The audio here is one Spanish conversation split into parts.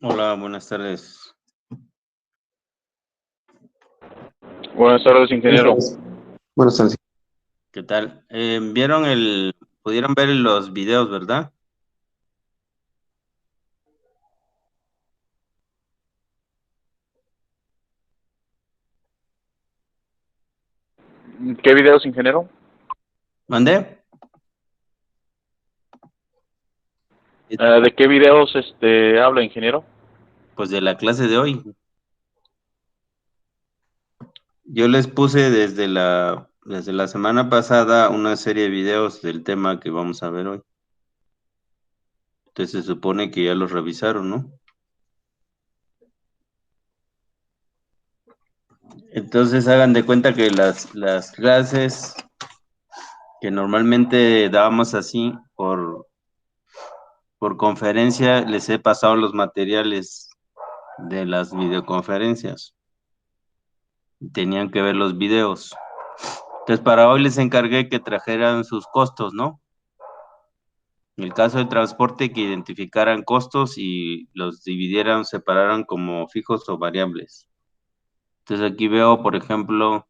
Hola, buenas tardes. Buenas tardes, Buenas ingeniero. tardes. Buenas tardes. ¿Qué tal? Pudieron ver los videos, ¿verdad? ¿Qué videos, ingeniero? ¿Mandé? ¿De qué videos habla, ingeniero? Pues de la clase de hoy. Yo les puse desde la semana pasada una serie de videos del tema que vamos a ver hoy. Entonces se supone que ya los revisaron, ¿no? Entonces hagan de cuenta que las clases que normalmente dábamos así por conferencia, les he pasado los materiales de las videoconferencias. Tenían que ver los videos. Entonces, para hoy les encargué que trajeran sus costos, ¿no? En el caso del transporte, que identificaran costos y los dividieran, separaran como fijos o variables. Entonces, aquí veo, por ejemplo,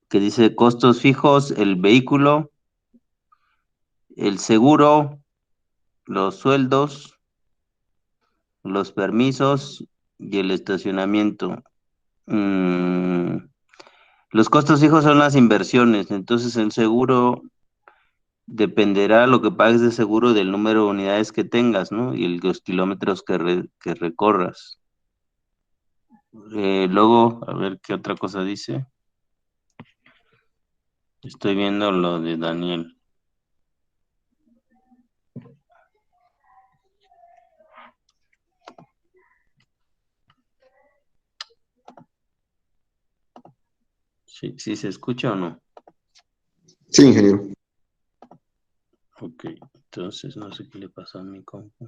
que dice costos fijos, el vehículo, el seguro, los sueldos, los permisos y el estacionamiento. Mm, los costos fijos son las inversiones, entonces el seguro dependerá lo que pagues de seguro del número de unidades que tengas, ¿no? Y los kilómetros que recorras. Luego, a ver qué otra cosa dice. Estoy viendo lo de Daniel. Sí, ¿sí se escucha o no? Sí, ingeniero. Ok, entonces no sé qué le pasó a mi compu.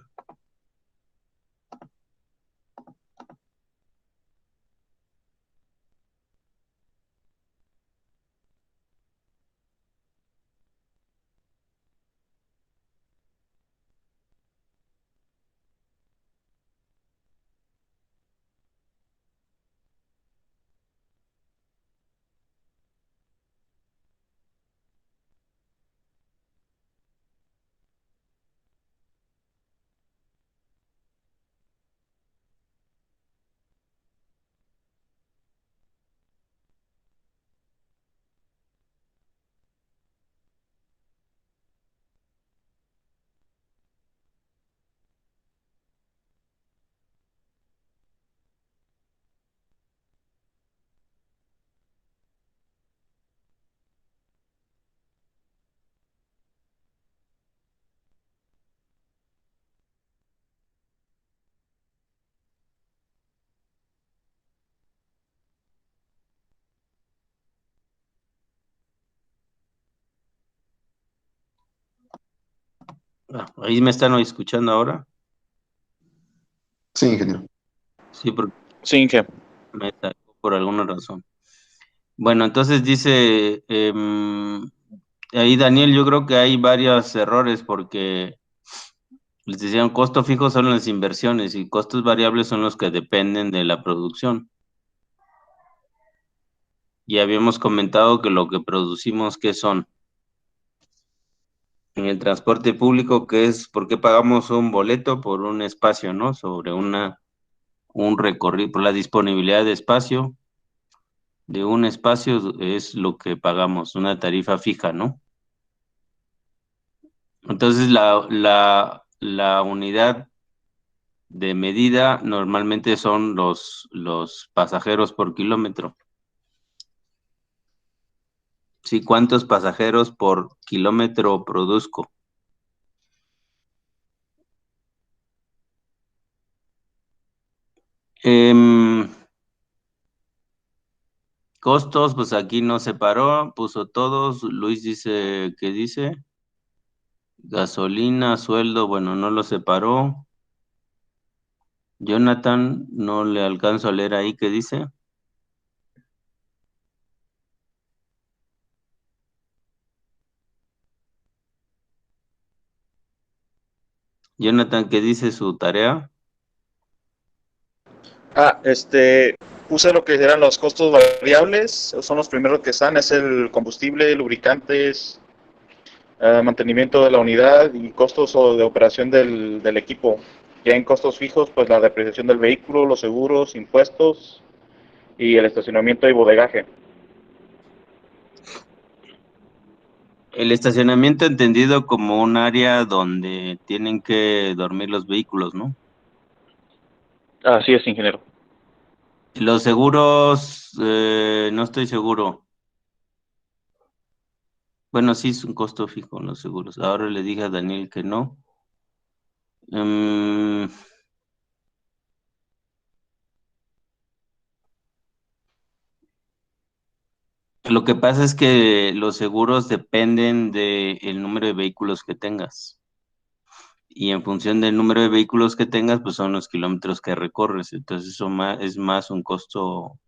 Ahí me están escuchando ahora. Sí, ingeniero. Sí, porque Sí, Inge. me sacó por alguna razón. Bueno, entonces dice, ahí Daniel, yo creo que hay varios errores porque les decían costo fijo son las inversiones y costos variables son los que dependen de la producción. Y habíamos comentado que lo que producimos, ¿qué son? En el transporte público, ¿qué es? ¿Por qué pagamos un boleto? Por un espacio, ¿no? Sobre un recorrido, por la disponibilidad de espacio. De un espacio es lo que pagamos, una tarifa fija, ¿no? Entonces, la unidad de medida normalmente son los pasajeros por kilómetro. Sí, ¿cuántos pasajeros por kilómetro produzco? Em, Costos, pues aquí no separó, puso todos. Luis dice, ¿qué dice? Gasolina, sueldo, bueno, no lo separó. Jonathan, no le alcanzo a leer ahí, ¿qué dice? Jonathan, ¿qué dice su tarea? Puse lo que eran los costos variables, son los primeros que están, es el combustible, lubricantes, mantenimiento de la unidad y costos de operación del equipo. Ya en costos fijos, pues la depreciación del vehículo, los seguros, impuestos y el estacionamiento y bodegaje. El estacionamiento entendido como un área donde tienen que dormir los vehículos, ¿no? Así es, ingeniero. Los seguros, no estoy seguro. Bueno, sí es un costo fijo los seguros. Ahora le dije a Daniel que no. Mm, lo que pasa es que los seguros dependen del número de vehículos que tengas. Y en función del número de vehículos que tengas, pues son los kilómetros que recorres. Entonces eso es más un costo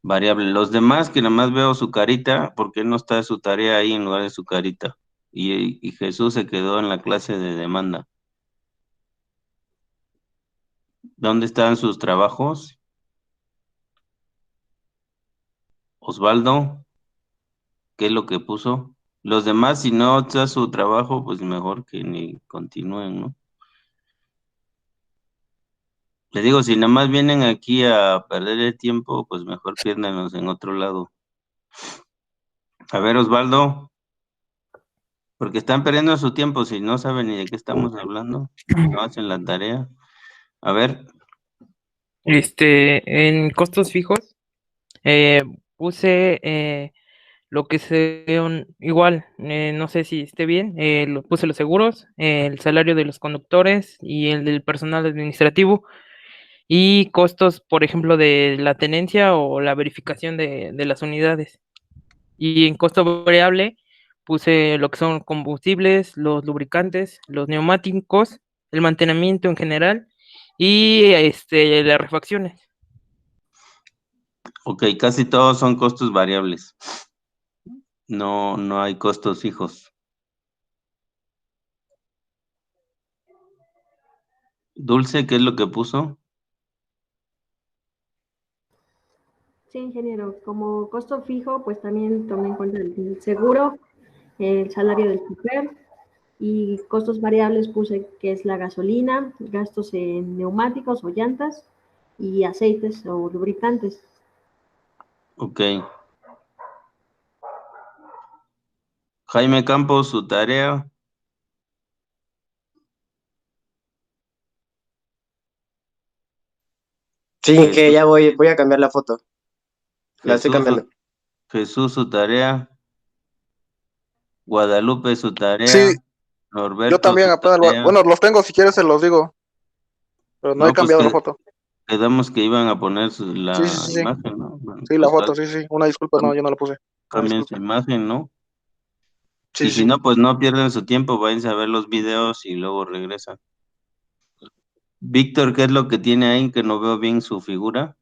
variable. Los demás, que nada más veo su carita, ¿por qué no está su tarea ahí en lugar de su carita? Y Jesús se quedó en la clase de demanda. ¿Dónde están sus trabajos? Osvaldo, ¿qué es lo que puso? Los demás, si no está su trabajo, pues mejor que ni continúen, ¿no? Le digo, si nada más vienen aquí a perder el tiempo, pues mejor piérdanos en otro lado. A ver, Osvaldo, porque están perdiendo su tiempo si no saben ni de qué estamos hablando, no hacen la tarea. A ver, En costos fijos, eh, puse lo que igual, no sé si esté bien, puse los seguros, el salario de los conductores y el del personal administrativo y costos, por ejemplo, de la tenencia o la verificación de las unidades. Y en costo variable puse lo que son combustibles, los lubricantes, los neumáticos, el mantenimiento en general y las refacciones. ok, casi todos son costos variables. No, no hay costos fijos. Dulce, ¿qué es lo que puso? Sí, ingeniero, como costo fijo, pues también tomé en cuenta el seguro, el salario del chofer y costos variables puse que es la gasolina, gastos en neumáticos o llantas y aceites o lubricantes. Ok. Jaime Campos, su tarea. Sí, que Jesús, ya voy a cambiar la foto. La estoy Jesús, cambiando. Jesús, su tarea. Guadalupe, su tarea. Sí, yo Norberto, también su apenas, tarea. bueno, los tengo, si quieres se los digo, pero no he No, pues cambiado la foto. quedamos que iban a poner Sí, sí, la sí, sí, imagen, ¿no? Bueno, sí, la pues foto, sí, sí, una disculpa, no, yo no la puse, una cambien su disculpa. imagen, ¿no? Sí, Y sí, si sí. no, pues no pierden su tiempo, váyanse a ver los videos y luego regresan. Víctor, ¿qué es lo que tiene ahí que no veo bien su figura?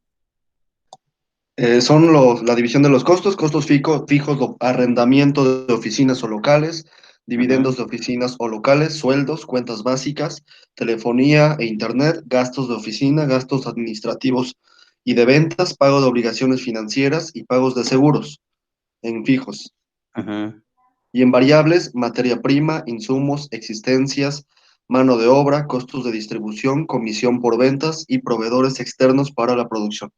Son la división de los costos, fijos, arrendamiento de oficinas o locales, dividendos de oficinas o locales, sueldos, cuentas básicas, telefonía e internet, gastos de oficina, gastos administrativos y de ventas, pago de obligaciones financieras y pagos de seguros en fijos. Ajá. Y en variables, materia prima, insumos, existencias, mano de obra, costos de distribución, comisión por ventas y proveedores externos para la producción.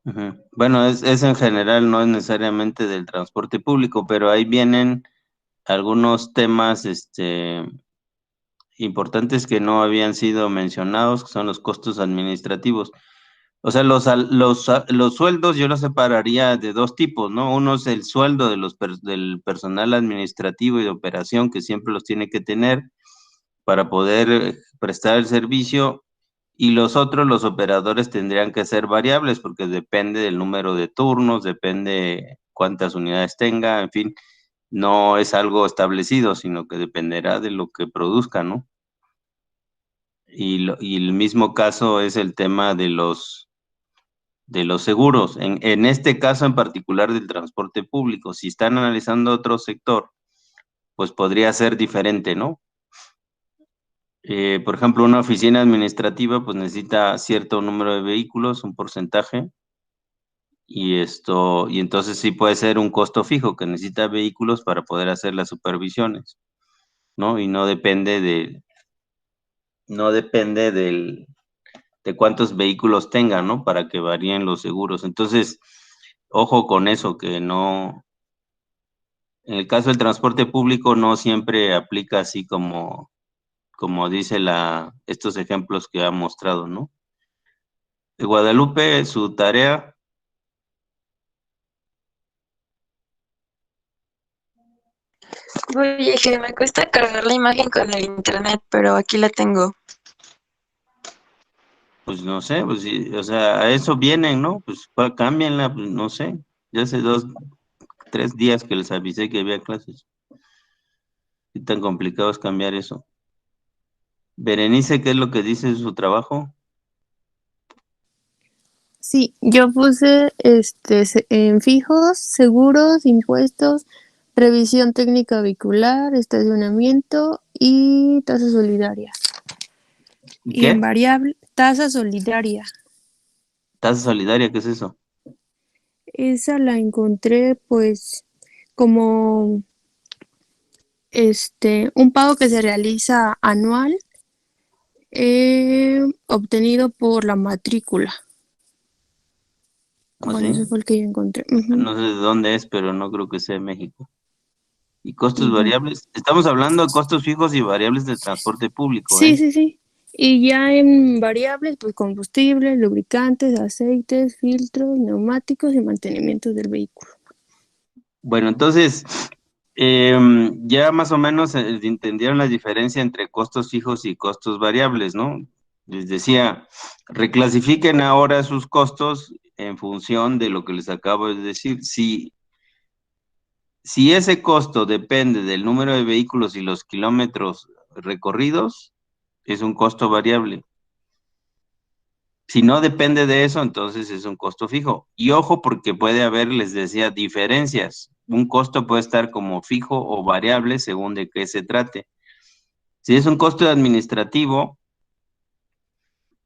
Ujú. Bueno, es en general, no es necesariamente del transporte público, pero ahí vienen algunos temas importantes que no habían sido mencionados, que son los costos administrativos. O sea, los sueldos yo los separaría de dos tipos, ¿no? Uno es el sueldo del personal administrativo y de operación, que siempre los tiene que tener para poder prestar el servicio, y los otros, los operadores tendrían que ser variables porque depende del número de turnos, depende cuántas unidades tenga, en fin, no es algo establecido, sino que dependerá de lo que produzca, ¿no? Y el mismo caso es el tema de los seguros, en este caso en particular del transporte público. Si están analizando otro sector, pues podría ser diferente, ¿no? Por ejemplo, una oficina administrativa pues necesita cierto número de vehículos, un porcentaje, y entonces sí puede ser un costo fijo que necesita vehículos para poder hacer las supervisiones, ¿no? Y no depende de cuántos vehículos tenga, ¿no? Para que varíen los seguros. Entonces, ojo con eso, que no, en el caso del transporte público no siempre aplica así como dice estos ejemplos que ha mostrado, ¿no? De Guadalupe, su tarea, Oye, que me cuesta cargar la imagen con el internet, pero aquí la tengo. pues no sé, pues sí, o sea, a eso vienen, ¿no? Pues cámbienla, pues no sé. Ya hace 3 días que les avisé que había clases. ¿Qué tan complicado es cambiar eso? Berenice, ¿qué es lo que dice de su trabajo? Sí, yo puse en fijos, seguros, impuestos, revisión técnica vehicular, estacionamiento y tasa solidaria. Y en ¿Qué? variable, tasa solidaria. Tasa solidaria, ¿qué es eso? Esa la encontré pues como un pago que se realiza anual obtenido por la matrícula. ¿O Bueno, sí? ese fue el que yo encontré. Ujú. No sé de dónde es, pero no creo que sea México. ¿Y costos Ujú. variables? Estamos hablando de costos fijos y variables de transporte público, Sí, ¿eh? sí, sí. Y ya en variables, pues combustible, lubricantes, aceites, filtros, neumáticos y mantenimiento del vehículo. Bueno, entonces, ya más o menos entendieron la diferencia entre costos fijos y costos variables, ¿no? Les decía, reclasifiquen ahora sus costos en función de lo que les acabo de decir. Si ese costo depende del número de vehículos y los kilómetros recorridos, es un costo variable. Si no depende de eso, entonces es un costo fijo. Y ojo, porque puede haber, les decía, diferencias. Un costo puede estar como fijo o variable según de qué se trate. Si es un costo administrativo,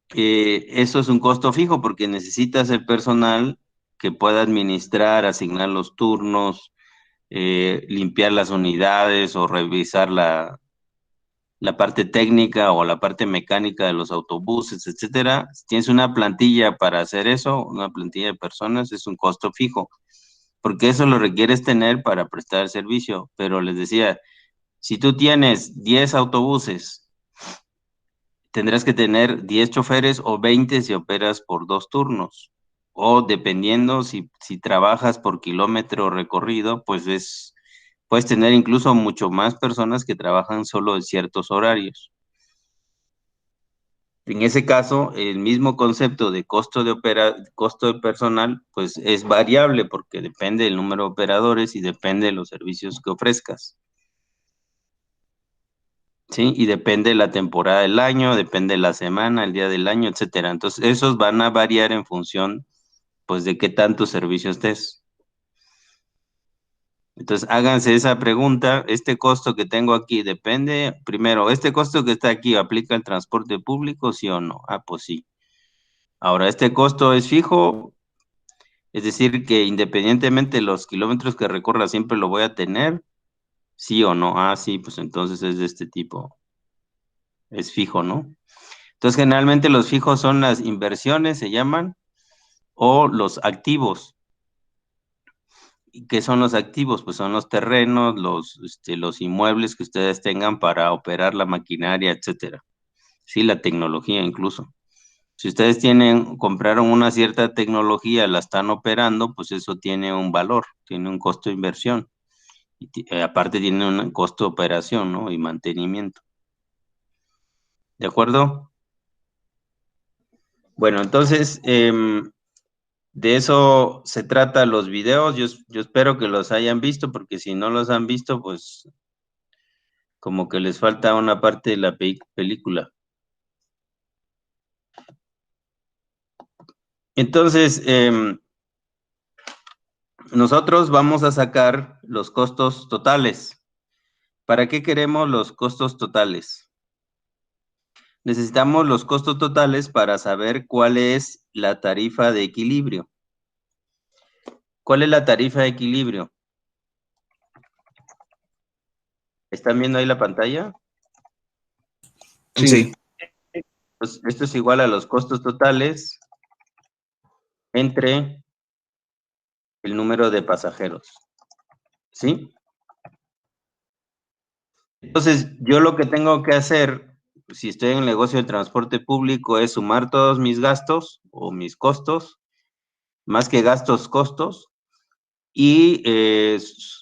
eso es un costo fijo porque necesitas el personal que pueda administrar, asignar los turnos, limpiar las unidades o revisar la parte técnica o la parte mecánica de los autobuses, etcétera. Si tienes una plantilla para hacer eso, una plantilla de personas, es un costo fijo, porque eso lo requieres tener para prestar el servicio. Pero les decía, si tú tienes 10 autobuses, tendrás que tener 10 choferes o 20 si operas por 2 turnos. O dependiendo si trabajas por kilómetro recorrido, pues puedes tener incluso mucho más personas que trabajan solo en ciertos horarios. En ese caso, el mismo concepto de costo de personal, pues es variable porque depende del número de operadores y depende de los servicios que ofrezcas. ¿Sí? Y depende de la temporada del año, depende de la semana, el día del año, etcétera. Entonces, esos van a variar en función, pues, de qué tanto servicio estés. Entonces, háganse esa pregunta, ¿este costo que tengo aquí depende? Primero, ¿este costo que está aquí aplica al transporte público, sí o no? Ah, pues sí. Ahora, ¿este costo es fijo? Es decir, que independientemente de los kilómetros que recorra, siempre lo voy a tener, sí o no. Ah, sí, pues entonces es de este tipo, es fijo, ¿no? Entonces, generalmente los fijos son las inversiones, se llaman, o los activos. ¿Y qué son los activos? Pues son los terrenos, los inmuebles que ustedes tengan para operar la maquinaria, etcétera. Sí, la tecnología incluso. Si ustedes compraron una cierta tecnología, la están operando, pues eso tiene un valor, tiene un costo de inversión. Y aparte tiene un costo de operación, ¿no? Y mantenimiento. ¿De acuerdo? Bueno, entonces, de eso se trata los videos. Yo espero que los hayan visto, porque si no los han visto, pues como que les falta una parte de la película. Entonces, nosotros vamos a sacar los costos totales. ¿Para qué queremos los costos totales? necesitamos los costos totales para saber cuál es la tarifa de equilibrio. ¿Cuál es la tarifa de equilibrio? ¿Están viendo ahí la pantalla? Sí. Pues esto es igual a los costos totales entre el número de pasajeros. ¿Sí? Entonces, yo lo que tengo que hacer, si estoy en el negocio del transporte público, es sumar todos mis gastos o mis costos, más que gastos, costos, y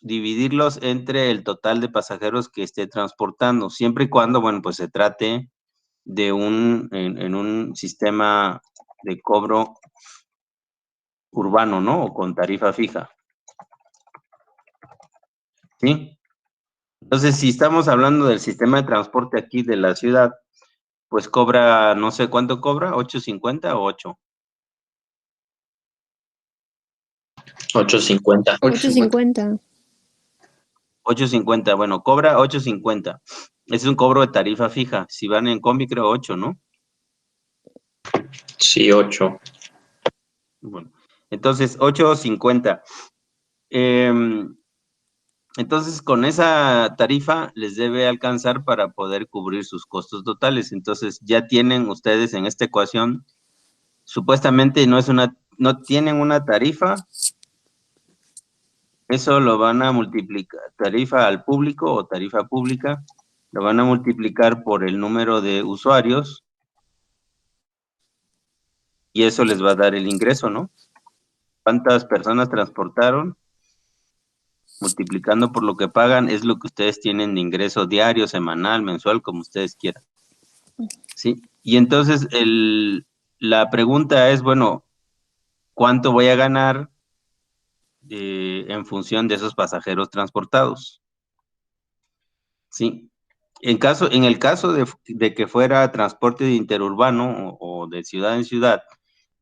dividirlos entre el total de pasajeros que esté transportando, siempre y cuando, bueno, pues se trate de en un sistema de cobro urbano, ¿no? O con tarifa fija. ¿Sí? Entonces, si estamos hablando del sistema de transporte aquí de la ciudad, pues cobra, no sé cuánto cobra, ¿8.50 o 8? 8.50. 8.50. 8.50, bueno, cobra 8.50. Es un cobro de tarifa fija. Si van en combi, creo 8, ¿no? Sí, 8. Bueno, entonces 8.50. Entonces, con esa tarifa les debe alcanzar para poder cubrir sus costos totales. Entonces, ya tienen ustedes en esta ecuación, supuestamente no tienen una tarifa, eso lo van a multiplicar, tarifa al público o tarifa pública, lo van a multiplicar por el número de usuarios y eso les va a dar el ingreso, ¿no? ¿Cuántas personas transportaron? Multiplicando por lo que pagan es lo que ustedes tienen de ingreso diario, semanal, mensual, como ustedes quieran. ¿Sí? Y entonces la pregunta es, bueno, ¿cuánto voy a ganar en función de esos pasajeros transportados? ¿Sí? En el caso de que fuera transporte interurbano o de ciudad en ciudad,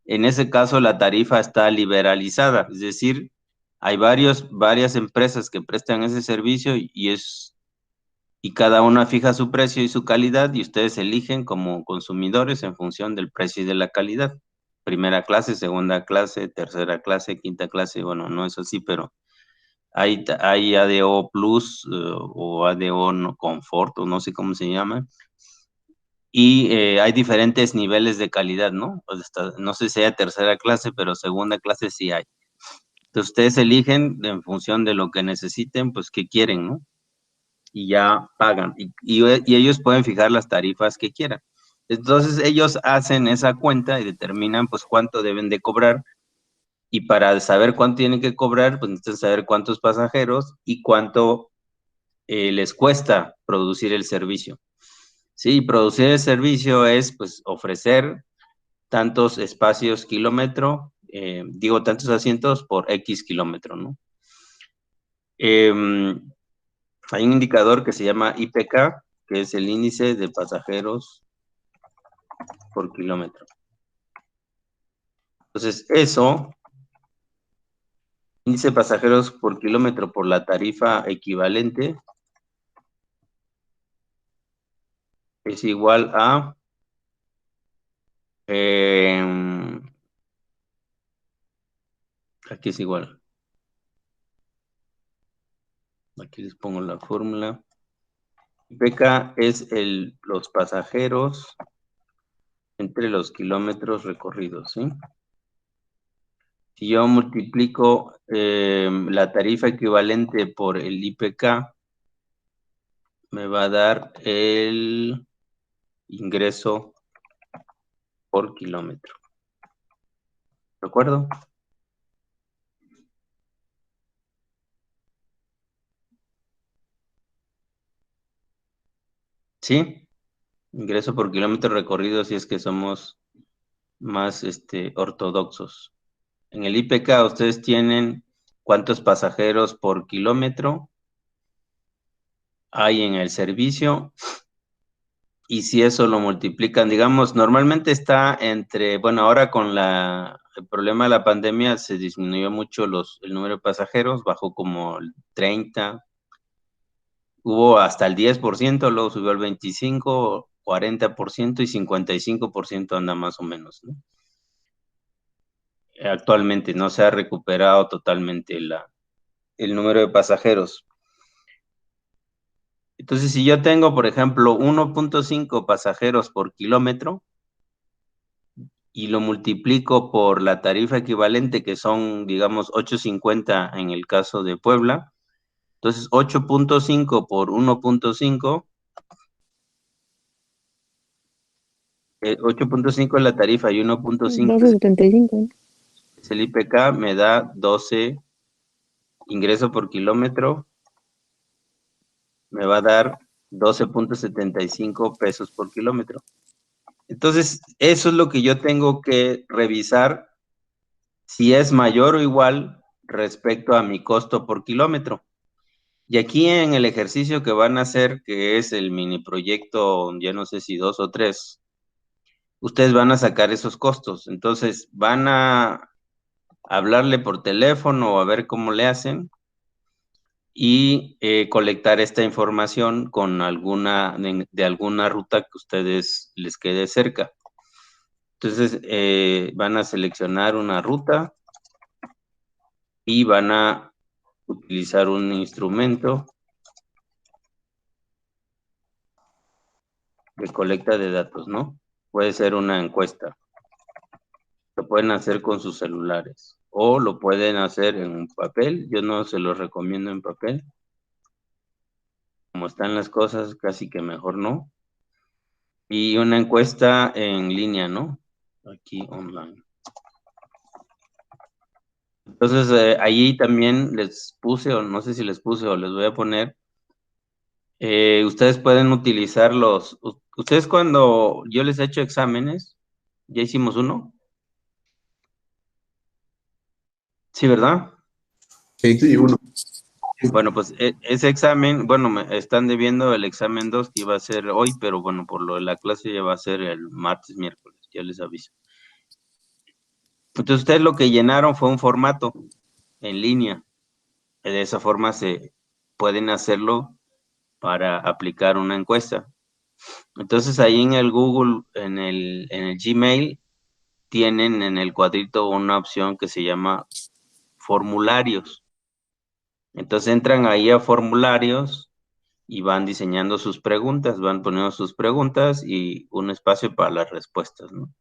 en ese caso la tarifa está liberalizada, es decir, hay varias empresas que prestan ese servicio y cada una fija su precio y su calidad y ustedes eligen como consumidores en función del precio y de la calidad. Primera clase, segunda clase, tercera clase, quinta clase, bueno, no es así, pero hay ADO Plus o ADO Confort o no sé cómo se llama. Y hay diferentes niveles de calidad, ¿no? Pues no sé si hay tercera clase, pero segunda clase sí hay. Entonces ustedes eligen en función de lo que necesiten, pues qué quieren, ¿no? Y ya pagan. Y ellos pueden fijar las tarifas que quieran. Entonces ellos hacen esa cuenta y determinan pues cuánto deben de cobrar. Y para saber cuánto tienen que cobrar, pues necesitan saber cuántos pasajeros y cuánto les cuesta producir el servicio. Sí, producir el servicio es pues ofrecer tantos espacios kilómetro, tantos asientos por X kilómetro, ¿no? Hay un indicador que se llama IPK, que es el índice de pasajeros por kilómetro. Entonces, índice de pasajeros por kilómetro por la tarifa equivalente, es igual a aquí es igual. Aquí les pongo la fórmula. IPK es los pasajeros entre los kilómetros recorridos, ¿sí? Si yo multiplico la tarifa equivalente por el IPK, me va a dar el ingreso por kilómetro. ¿De acuerdo? ¿Sí? Ingreso por kilómetro recorrido si es que somos más ortodoxos. En el IPK ustedes tienen cuántos pasajeros por kilómetro hay en el servicio y si eso lo multiplican, digamos, normalmente está entre, bueno, ahora con el problema de la pandemia se disminuyó mucho el número de pasajeros, bajó como el 30, hubo hasta el 10%, luego subió al 25%, 40% y 55% anda más o menos, ¿no? Actualmente no se ha recuperado totalmente el número de pasajeros. Entonces, si yo tengo, por ejemplo, 1.5 pasajeros por kilómetro y lo multiplico por la tarifa equivalente, que son, digamos, 8.50 en el caso de Puebla, entonces 8.5 por 1.5, 8.5 es la tarifa y 1.5 12.75. es el IPK, me da 12 ingreso por kilómetro, me va a dar 12.75 pesos por kilómetro. Entonces, eso es lo que yo tengo que revisar si es mayor o igual respecto a mi costo por kilómetro. Y aquí en el ejercicio que van a hacer, que es el mini proyecto, ya no sé si 2 o 3, ustedes van a sacar esos costos. Entonces, van a hablarle por teléfono o a ver cómo le hacen y colectar esta información con de alguna ruta que ustedes les quede cerca. Entonces, van a seleccionar una ruta y van a utilizar un instrumento de colecta de datos, ¿no? Puede ser una encuesta. Lo pueden hacer con sus celulares o lo pueden hacer en un papel. Yo no se los recomiendo en papel. Como están las cosas, casi que mejor no. Y una encuesta en línea, ¿no? Aquí online. Entonces, ahí también les puse, o no sé si les puse o les voy a poner, ustedes pueden utilizar ustedes cuando yo les he hecho exámenes, ¿ya hicimos uno? Sí, ¿verdad? Sí, uno. Bueno, pues ese examen, bueno, me están debiendo el examen 2 que iba a ser hoy, pero bueno, por lo de la clase ya va a ser el martes, miércoles, ya les aviso. Entonces ustedes lo que llenaron fue un formato en línea. De esa forma se pueden hacerlo para aplicar una encuesta. Entonces ahí en el Google, en el Gmail, tienen en el cuadrito una opción que se llama formularios. Entonces entran ahí a formularios y van diseñando sus preguntas, van poniendo sus preguntas y un espacio para las respuestas, ¿no?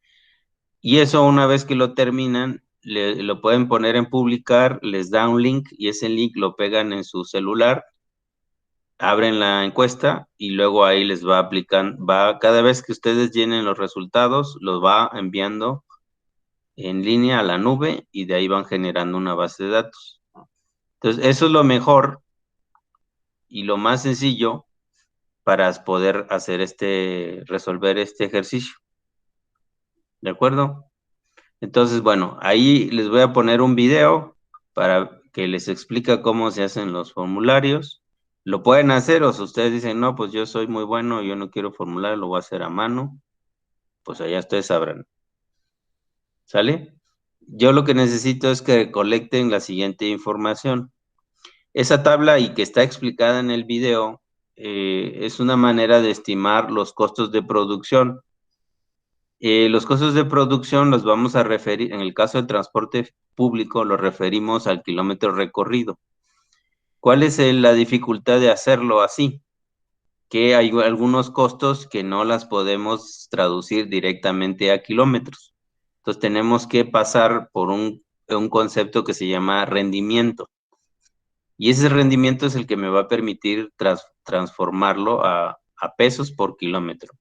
Y eso una vez que lo terminan, lo pueden poner en publicar, les da un link y ese link lo pegan en su celular, abren la encuesta y luego ahí les va aplicando, cada vez que ustedes llenen los resultados, los va enviando en línea a la nube y de ahí van generando una base de datos. Entonces, eso es lo mejor y lo más sencillo para poder hacer resolver este ejercicio. ¿De acuerdo? Entonces, bueno, ahí les voy a poner un video para que les explique cómo se hacen los formularios. Lo pueden hacer, o si ustedes dicen, no, pues yo soy muy bueno, yo no quiero formular, lo voy a hacer a mano, pues allá ustedes sabrán. ¿Sale? Yo lo que necesito es que colecten la siguiente información. Esa tabla y que está explicada en el video es una manera de estimar los costos de producción. Los costos de producción los vamos a referir, en el caso del transporte público, lo referimos al kilómetro recorrido. ¿Cuál es la dificultad de hacerlo así? Que hay algunos costos que no las podemos traducir directamente a kilómetros. Entonces tenemos que pasar por un concepto que se llama rendimiento. Y ese rendimiento es el que me va a permitir transformarlo a pesos por kilómetro.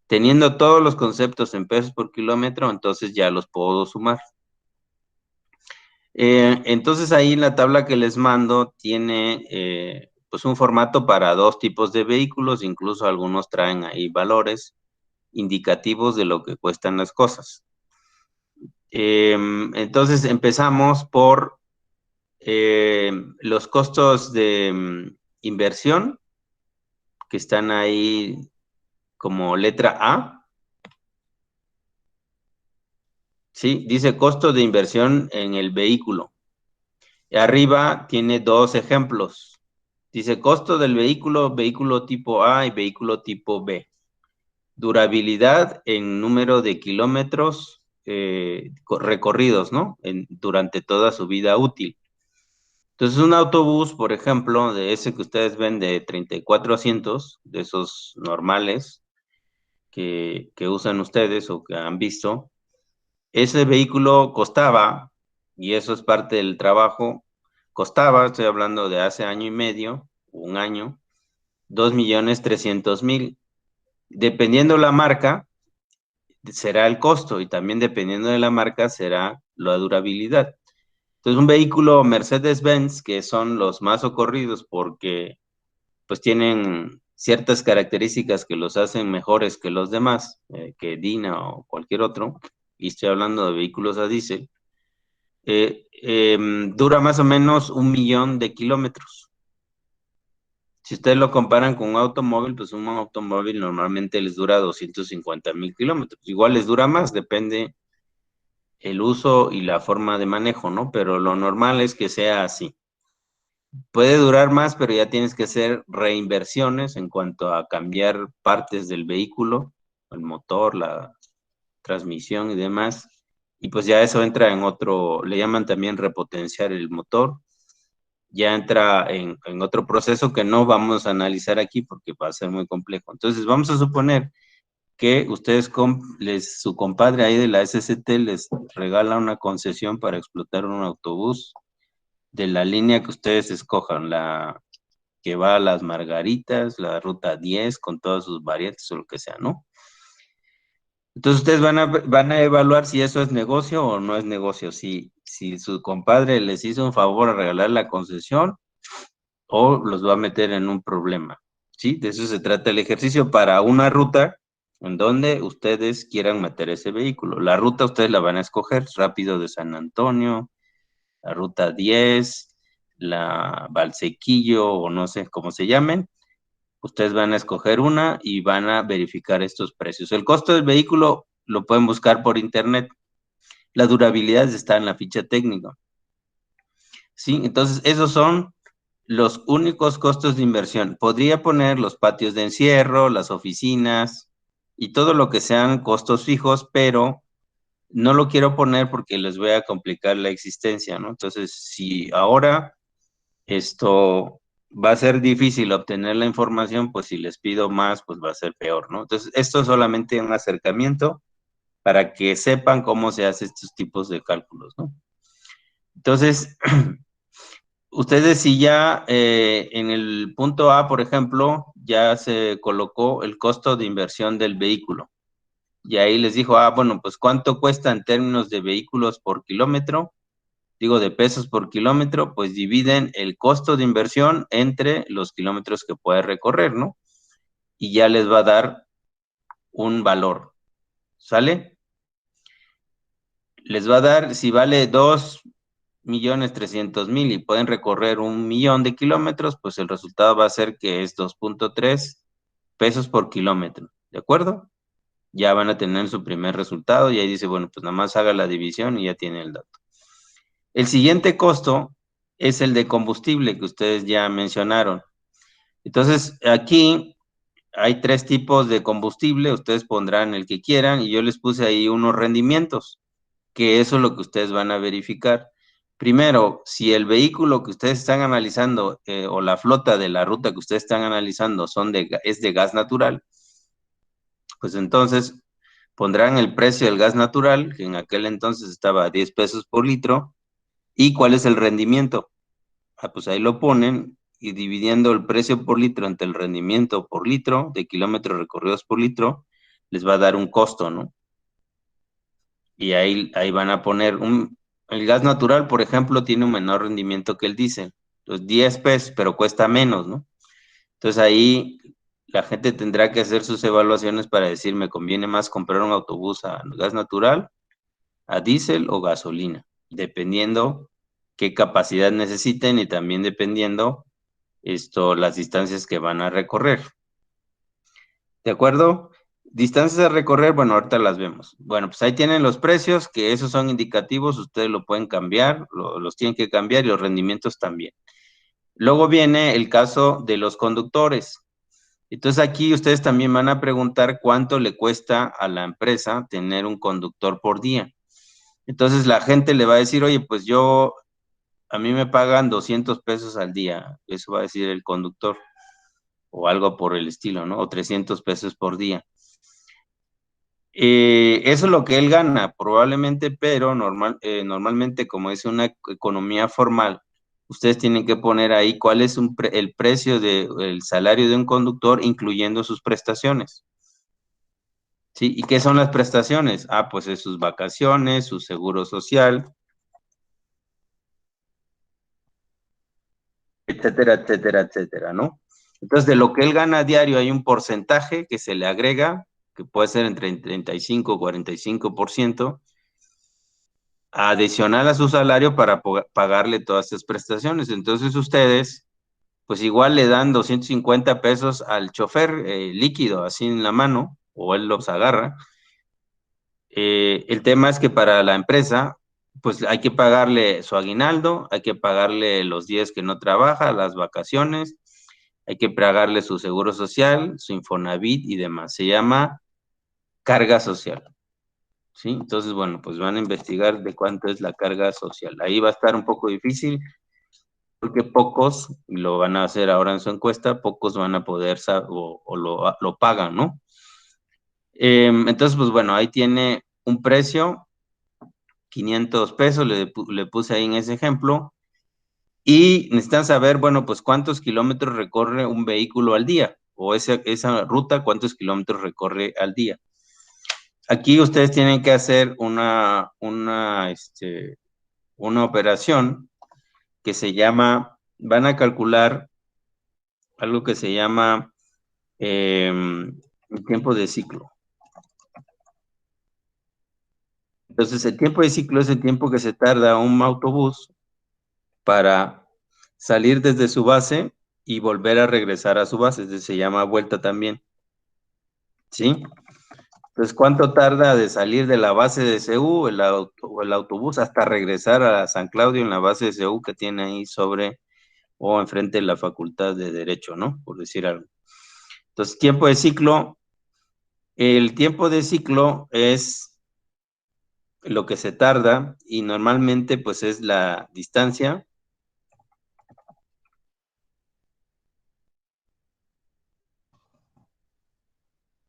Teniendo todos los conceptos en pesos por kilómetro, entonces ya los puedo sumar. Entonces ahí en la tabla que les mando tiene pues un formato para dos tipos de vehículos, incluso algunos traen ahí valores indicativos de lo que cuestan las cosas. Entonces empezamos por los costos de inversión, que están ahí como letra A. Sí, dice costo de inversión en el vehículo. Y arriba tiene dos ejemplos. Dice costo del vehículo tipo A y vehículo tipo B. durabilidad en número de kilómetros recorridos, ¿no? Durante toda su vida útil. Entonces, un autobús, por ejemplo, de ese que ustedes ven de 34 asientos, de esos normales que usan ustedes o que han visto, ese vehículo costaba, y eso es parte del trabajo, costaba, estoy hablando de hace año y medio, un año, 2.300.000. Dependiendo la marca, será el costo, y también dependiendo de la marca será la durabilidad. Entonces, un vehículo Mercedes-Benz, que son los más socorridos porque pues tienen ciertas características que los hacen mejores que los demás, que Dina o cualquier otro, y estoy hablando de vehículos a diésel, dura más o menos 1.000.000 de kilómetros. Si ustedes lo comparan con un automóvil, pues un automóvil normalmente les dura 250.000 kilómetros. Igual les dura más, depende el uso y la forma de manejo, ¿no? Pero lo normal es que sea así. Puede durar más, pero ya tienes que hacer reinversiones en cuanto a cambiar partes del vehículo, el motor, la transmisión y demás. Y pues ya eso entra en otro, le llaman también repotenciar el motor. Ya entra en otro proceso que no vamos a analizar aquí porque va a ser muy complejo. Entonces, vamos a suponer que ustedes, su compadre ahí de la SCT les regala una concesión para explotar un autobús de la línea que ustedes escojan, la que va a Las Margaritas, la ruta 10 con todas sus variantes o lo que sea, ¿no? Entonces ustedes van a evaluar si eso es negocio o no es negocio, si su compadre les hizo un favor a regalar la concesión o los va a meter en un problema, ¿sí? De eso se trata el ejercicio para una ruta en donde ustedes quieran meter ese vehículo. La ruta ustedes la van a escoger, Rápido de San Antonio, la ruta 10, la Valsequillo o no sé cómo se llamen. Ustedes van a escoger una y van a verificar estos precios. El costo del vehículo lo pueden buscar por internet. La durabilidad está en la ficha técnica. ¿Sí? Entonces, esos son los únicos costos de inversión. Podría poner los patios de encierro, las oficinas y todo lo que sean costos fijos, pero no lo quiero poner porque les voy a complicar la existencia, ¿no? Entonces, si ahora esto va a ser difícil obtener la información, pues si les pido más, pues va a ser peor, ¿no? Entonces, esto es solamente un acercamiento para que sepan cómo se hacen estos tipos de cálculos, ¿no? Entonces, ustedes si ya en el punto A, por ejemplo, ya se colocó el costo de inversión del vehículo. Y ahí les dijo, bueno, pues ¿cuánto cuesta en términos de vehículos por kilómetro? Digo, de pesos por kilómetro, pues dividen el costo de inversión entre los kilómetros que puede recorrer, ¿no? Y ya les va a dar un valor, ¿sale? Les va a dar, si vale 2.300.000 y pueden recorrer 1.000.000 de kilómetros, pues el resultado va a ser que es 2.3 pesos por kilómetro, ¿de acuerdo? Ya van a tener su primer resultado y ahí dice, bueno, pues nada más haga la división y ya tiene el dato. El siguiente costo es el de combustible que ustedes ya mencionaron. Entonces, aquí hay 3 tipos de combustible, ustedes pondrán el que quieran y yo les puse ahí unos rendimientos, que eso es lo que ustedes van a verificar. Primero, si el vehículo que ustedes están analizando o la flota de la ruta que ustedes están analizando es de gas natural, pues entonces pondrán el precio del gas natural, que en aquel entonces estaba a 10 pesos por litro, y cuál es el rendimiento. Pues ahí lo ponen y dividiendo el precio por litro entre el rendimiento por litro, de kilómetros recorridos por litro, les va a dar un costo, ¿no? Y ahí van a poner el gas natural, por ejemplo, tiene un menor rendimiento que el diésel. Entonces, 10 pesos, pero cuesta menos, ¿no? Entonces ahí la gente tendrá que hacer sus evaluaciones para decir, ¿me conviene más comprar un autobús a gas natural, a diésel o gasolina? Dependiendo qué capacidad necesiten y también dependiendo las distancias que van a recorrer. ¿De acuerdo? Distancias a recorrer, bueno, ahorita las vemos. Bueno, pues ahí tienen los precios, que esos son indicativos, ustedes lo pueden cambiar, los tienen que cambiar y los rendimientos también. Luego viene el caso de los conductores. Entonces aquí ustedes también van a preguntar cuánto le cuesta a la empresa tener un conductor por día. Entonces la gente le va a decir, oye, pues a mí me pagan 200 pesos al día, eso va a decir el conductor, o algo por el estilo, ¿no? O 300 pesos por día. Eso es lo que él gana, probablemente, pero normalmente, como es una economía formal, ustedes tienen que poner ahí cuál es el precio del salario de un conductor, incluyendo sus prestaciones. ¿Sí? ¿Y qué son las prestaciones? Ah, pues es sus vacaciones, su seguro social, etcétera, etcétera, etcétera, ¿no? Entonces, de lo que él gana a diario hay un porcentaje que se le agrega, que puede ser entre 35 y 45%, adicional a su salario para pagarle todas esas prestaciones. Entonces, ustedes, pues igual le dan 250 pesos al chofer líquido, así en la mano, o él los agarra. El tema es que para la empresa, pues hay que pagarle su aguinaldo, hay que pagarle los días que no trabaja, las vacaciones, hay que pagarle su seguro social, su Infonavit y demás. Se llama carga social. ¿Sí? Entonces, bueno, pues van a investigar de cuánto es la carga social. Ahí va a estar un poco difícil porque pocos, y lo van a hacer ahora en su encuesta, pocos van a poder o lo pagan, ¿no? Entonces, pues bueno, ahí tiene un precio, 500 pesos, le puse ahí en ese ejemplo, y necesitan saber, bueno, pues cuántos kilómetros recorre un vehículo al día, o esa ruta, cuántos kilómetros recorre al día. Aquí ustedes tienen que hacer una operación que se llama, van a calcular algo que se llama el tiempo de ciclo. Entonces, el tiempo de ciclo es el tiempo que se tarda un autobús para salir desde su base y volver a regresar a su base. Entonces, se llama vuelta también. ¿Sí? Entonces, ¿cuánto tarda de salir de la base de CU el autobús hasta regresar a San Claudio en la base de CU que tiene ahí sobre o enfrente de la Facultad de Derecho, ¿no? Por decir algo. Entonces, tiempo de ciclo. El tiempo de ciclo es lo que se tarda y normalmente pues es la distancia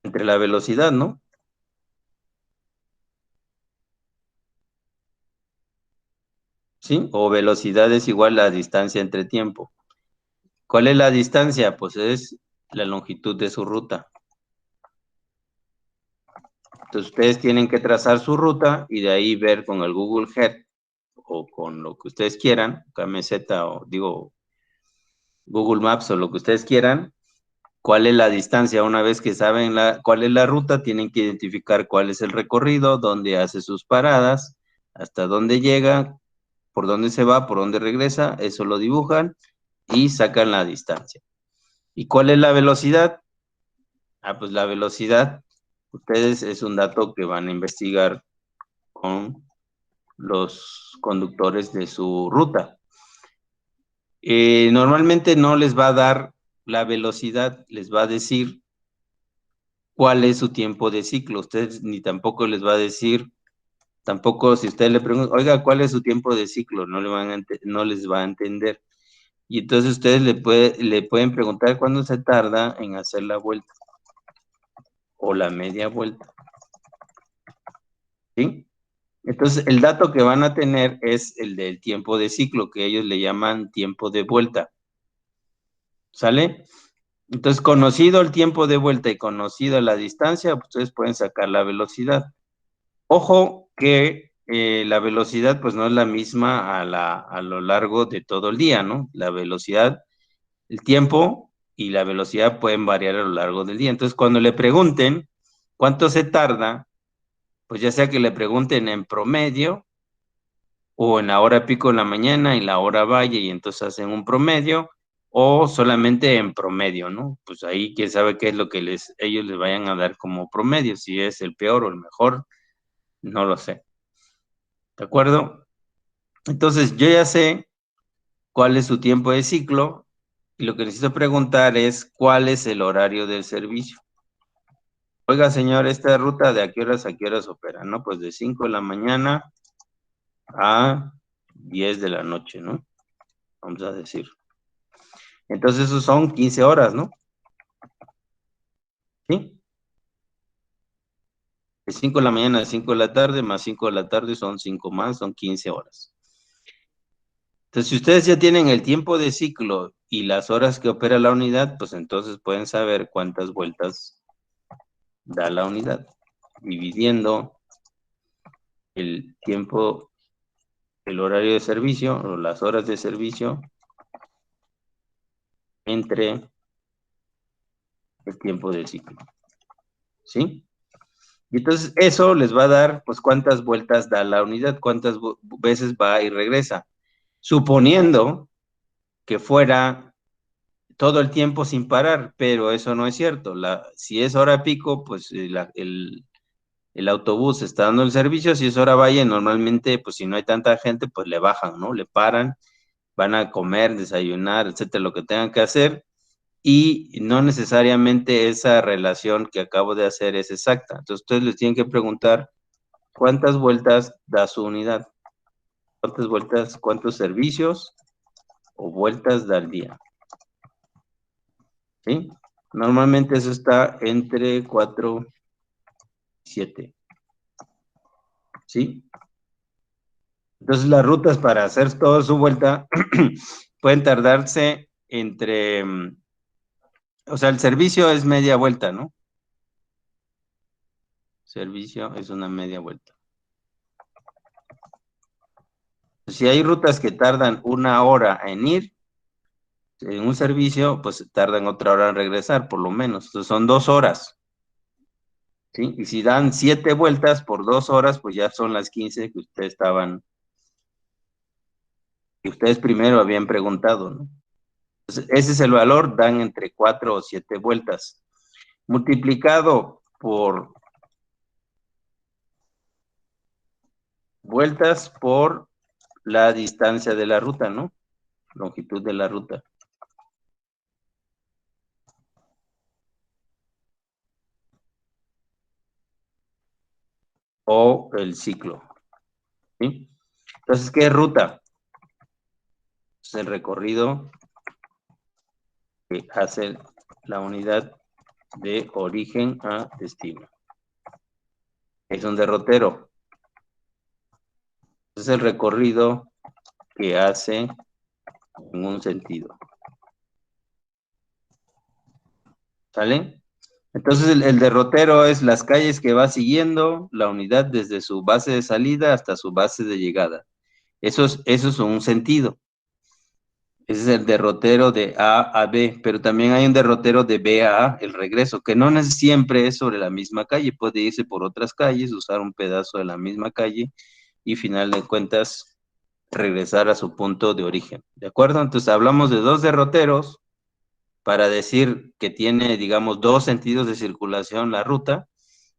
entre la velocidad, ¿no? ¿Sí? O velocidad es igual a distancia entre tiempo. ¿Cuál es la distancia? Pues es la longitud de su ruta. Entonces ustedes tienen que trazar su ruta y de ahí ver con el Google Earth o con lo que ustedes quieran, KMZ o digo Google Maps o lo que ustedes quieran, cuál es la distancia. Una vez que saben cuál es la ruta, tienen que identificar cuál es el recorrido, dónde hace sus paradas, hasta dónde llega, por dónde se va, por dónde regresa, eso lo dibujan y sacan la distancia. ¿Y cuál es la velocidad? Ah, pues la velocidad, ustedes es un dato que van a investigar con los conductores de su ruta. Normalmente no les va a dar la velocidad, les va a decir cuál es su tiempo de ciclo. Ustedes ni tampoco les va a decir, tampoco si usted le pregunta, oiga, ¿cuál es su tiempo de ciclo? No les va a entender. Y entonces ustedes le pueden preguntar cuándo se tarda en hacer la vuelta o la media vuelta. ¿Sí? Entonces, el dato que van a tener es el del tiempo de ciclo, que ellos le llaman tiempo de vuelta. ¿Sale? Entonces, conocido el tiempo de vuelta y conocido la distancia, ustedes pueden sacar la velocidad. Ojo que la velocidad pues no es la misma a lo largo de todo el día, ¿no? La velocidad, el tiempo y la velocidad pueden variar a lo largo del día. Entonces, cuando le pregunten cuánto se tarda, pues ya sea que le pregunten en promedio o en la hora pico en la mañana y la hora valle y entonces hacen un promedio o solamente en promedio, ¿no? Pues ahí quién sabe qué es lo que ellos les vayan a dar como promedio, si es el peor o el mejor, no lo sé. ¿De acuerdo? Entonces yo ya sé cuál es su tiempo de ciclo Y lo que necesito preguntar es, ¿cuál es el horario del servicio? Oiga, señor, ¿esta ruta de a qué horas opera? No, pues de 5 de la mañana a 10 de la noche, ¿no? Vamos a decir. Entonces, esos son 15 horas, ¿no? ¿Sí? De 5 de la mañana a 5 de la tarde, más 5 de la tarde son 5 más, son 15 horas. Entonces, si ustedes ya tienen el tiempo de ciclo y las horas que opera la unidad, pues entonces pueden saber cuántas vueltas da la unidad, dividiendo el tiempo, el horario de servicio o las horas de servicio entre el tiempo del ciclo. ¿Sí? Y entonces eso les va a dar, pues, cuántas vueltas da la unidad, cuántas veces va y regresa. Suponiendo que fuera todo el tiempo sin parar, pero eso no es cierto. Si es hora pico, pues el autobús está dando el servicio. Si es hora valle, normalmente, pues si no hay tanta gente, pues le bajan, ¿no? Le paran, van a comer, desayunar, etcétera, lo que tengan que hacer. Y no necesariamente esa relación que acabo de hacer es exacta. Entonces, ustedes les tienen que preguntar cuántas vueltas da su unidad, cuántas vueltas, cuántos servicios o vueltas da al día. ¿Sí? Normalmente eso está entre 4 y 7. ¿Sí? Entonces, las rutas para hacer toda su vuelta pueden tardarse entre, o sea, el servicio es media vuelta, ¿no? Servicio es una media vuelta. Si hay rutas que tardan 1 hora en ir, en un servicio, pues tardan otra hora en regresar, por lo menos. Entonces son 2 horas. ¿Sí? Y si dan 7 vueltas por 2 horas, pues ya son las 15 que ustedes primero habían preguntado, ¿no? Entonces, ese es el valor, dan entre 4 o 7 vueltas. Multiplicado por vueltas por la distancia de la ruta, ¿no? Longitud de la ruta. O el ciclo. ¿Sí? Entonces, ¿qué es ruta? Es el recorrido que hace la unidad de origen a destino. Es un derrotero. Es el recorrido que hace en un sentido. ¿Sale? Entonces el derrotero es las calles que va siguiendo la unidad desde su base de salida hasta su base de llegada. Eso es un sentido. Ese es el derrotero de A a B, pero también hay un derrotero de B a A, el regreso, que no siempre es sobre la misma calle, puede irse por otras calles, usar un pedazo de la misma calle y, final de cuentas, regresar a su punto de origen. ¿De acuerdo? Entonces hablamos de 2 derroteros para decir que tiene, digamos, 2 sentidos de circulación la ruta,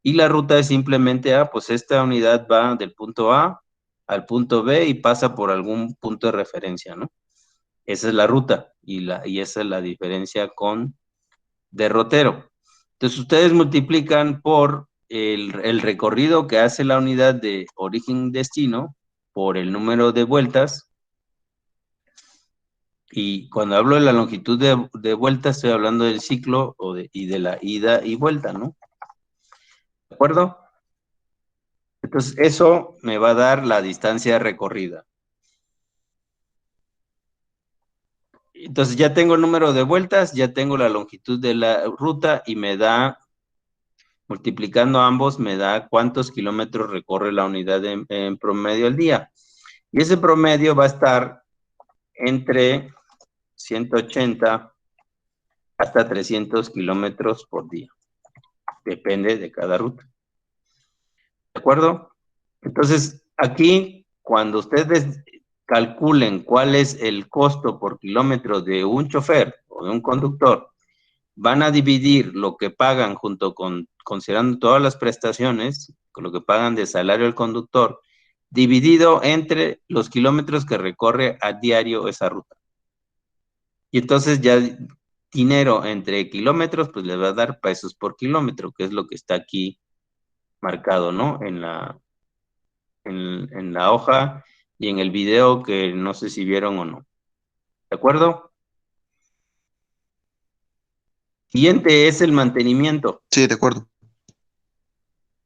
y la ruta es simplemente, pues esta unidad va del punto A al punto B y pasa por algún punto de referencia, ¿no? Esa es la ruta y esa es la diferencia con derrotero. Entonces, ustedes multiplican por el recorrido que hace la unidad de origen-destino por el número de vueltas. Y cuando hablo de la longitud de vueltas, estoy hablando del ciclo y de la ida y vuelta, ¿no? ¿De acuerdo? Entonces, eso me va a dar la distancia recorrida. Entonces, ya tengo el número de vueltas, ya tengo la longitud de la ruta y me da, multiplicando ambos, me da cuántos kilómetros recorre la unidad en promedio al día. Y ese promedio va a estar entre 180 hasta 300 kilómetros por día. Depende de cada ruta. ¿De acuerdo? Entonces, aquí, cuando ustedes calculen cuál es el costo por kilómetro de un chofer o de un conductor, van a dividir lo que pagan considerando todas las prestaciones, con lo que pagan de salario al conductor, dividido entre los kilómetros que recorre a diario esa ruta. Y entonces ya dinero entre kilómetros, pues le va a dar pesos por kilómetro, que es lo que está aquí marcado, ¿no? En la hoja y en el video que no sé si vieron o no. ¿De acuerdo? Siguiente es el mantenimiento. Sí, de acuerdo.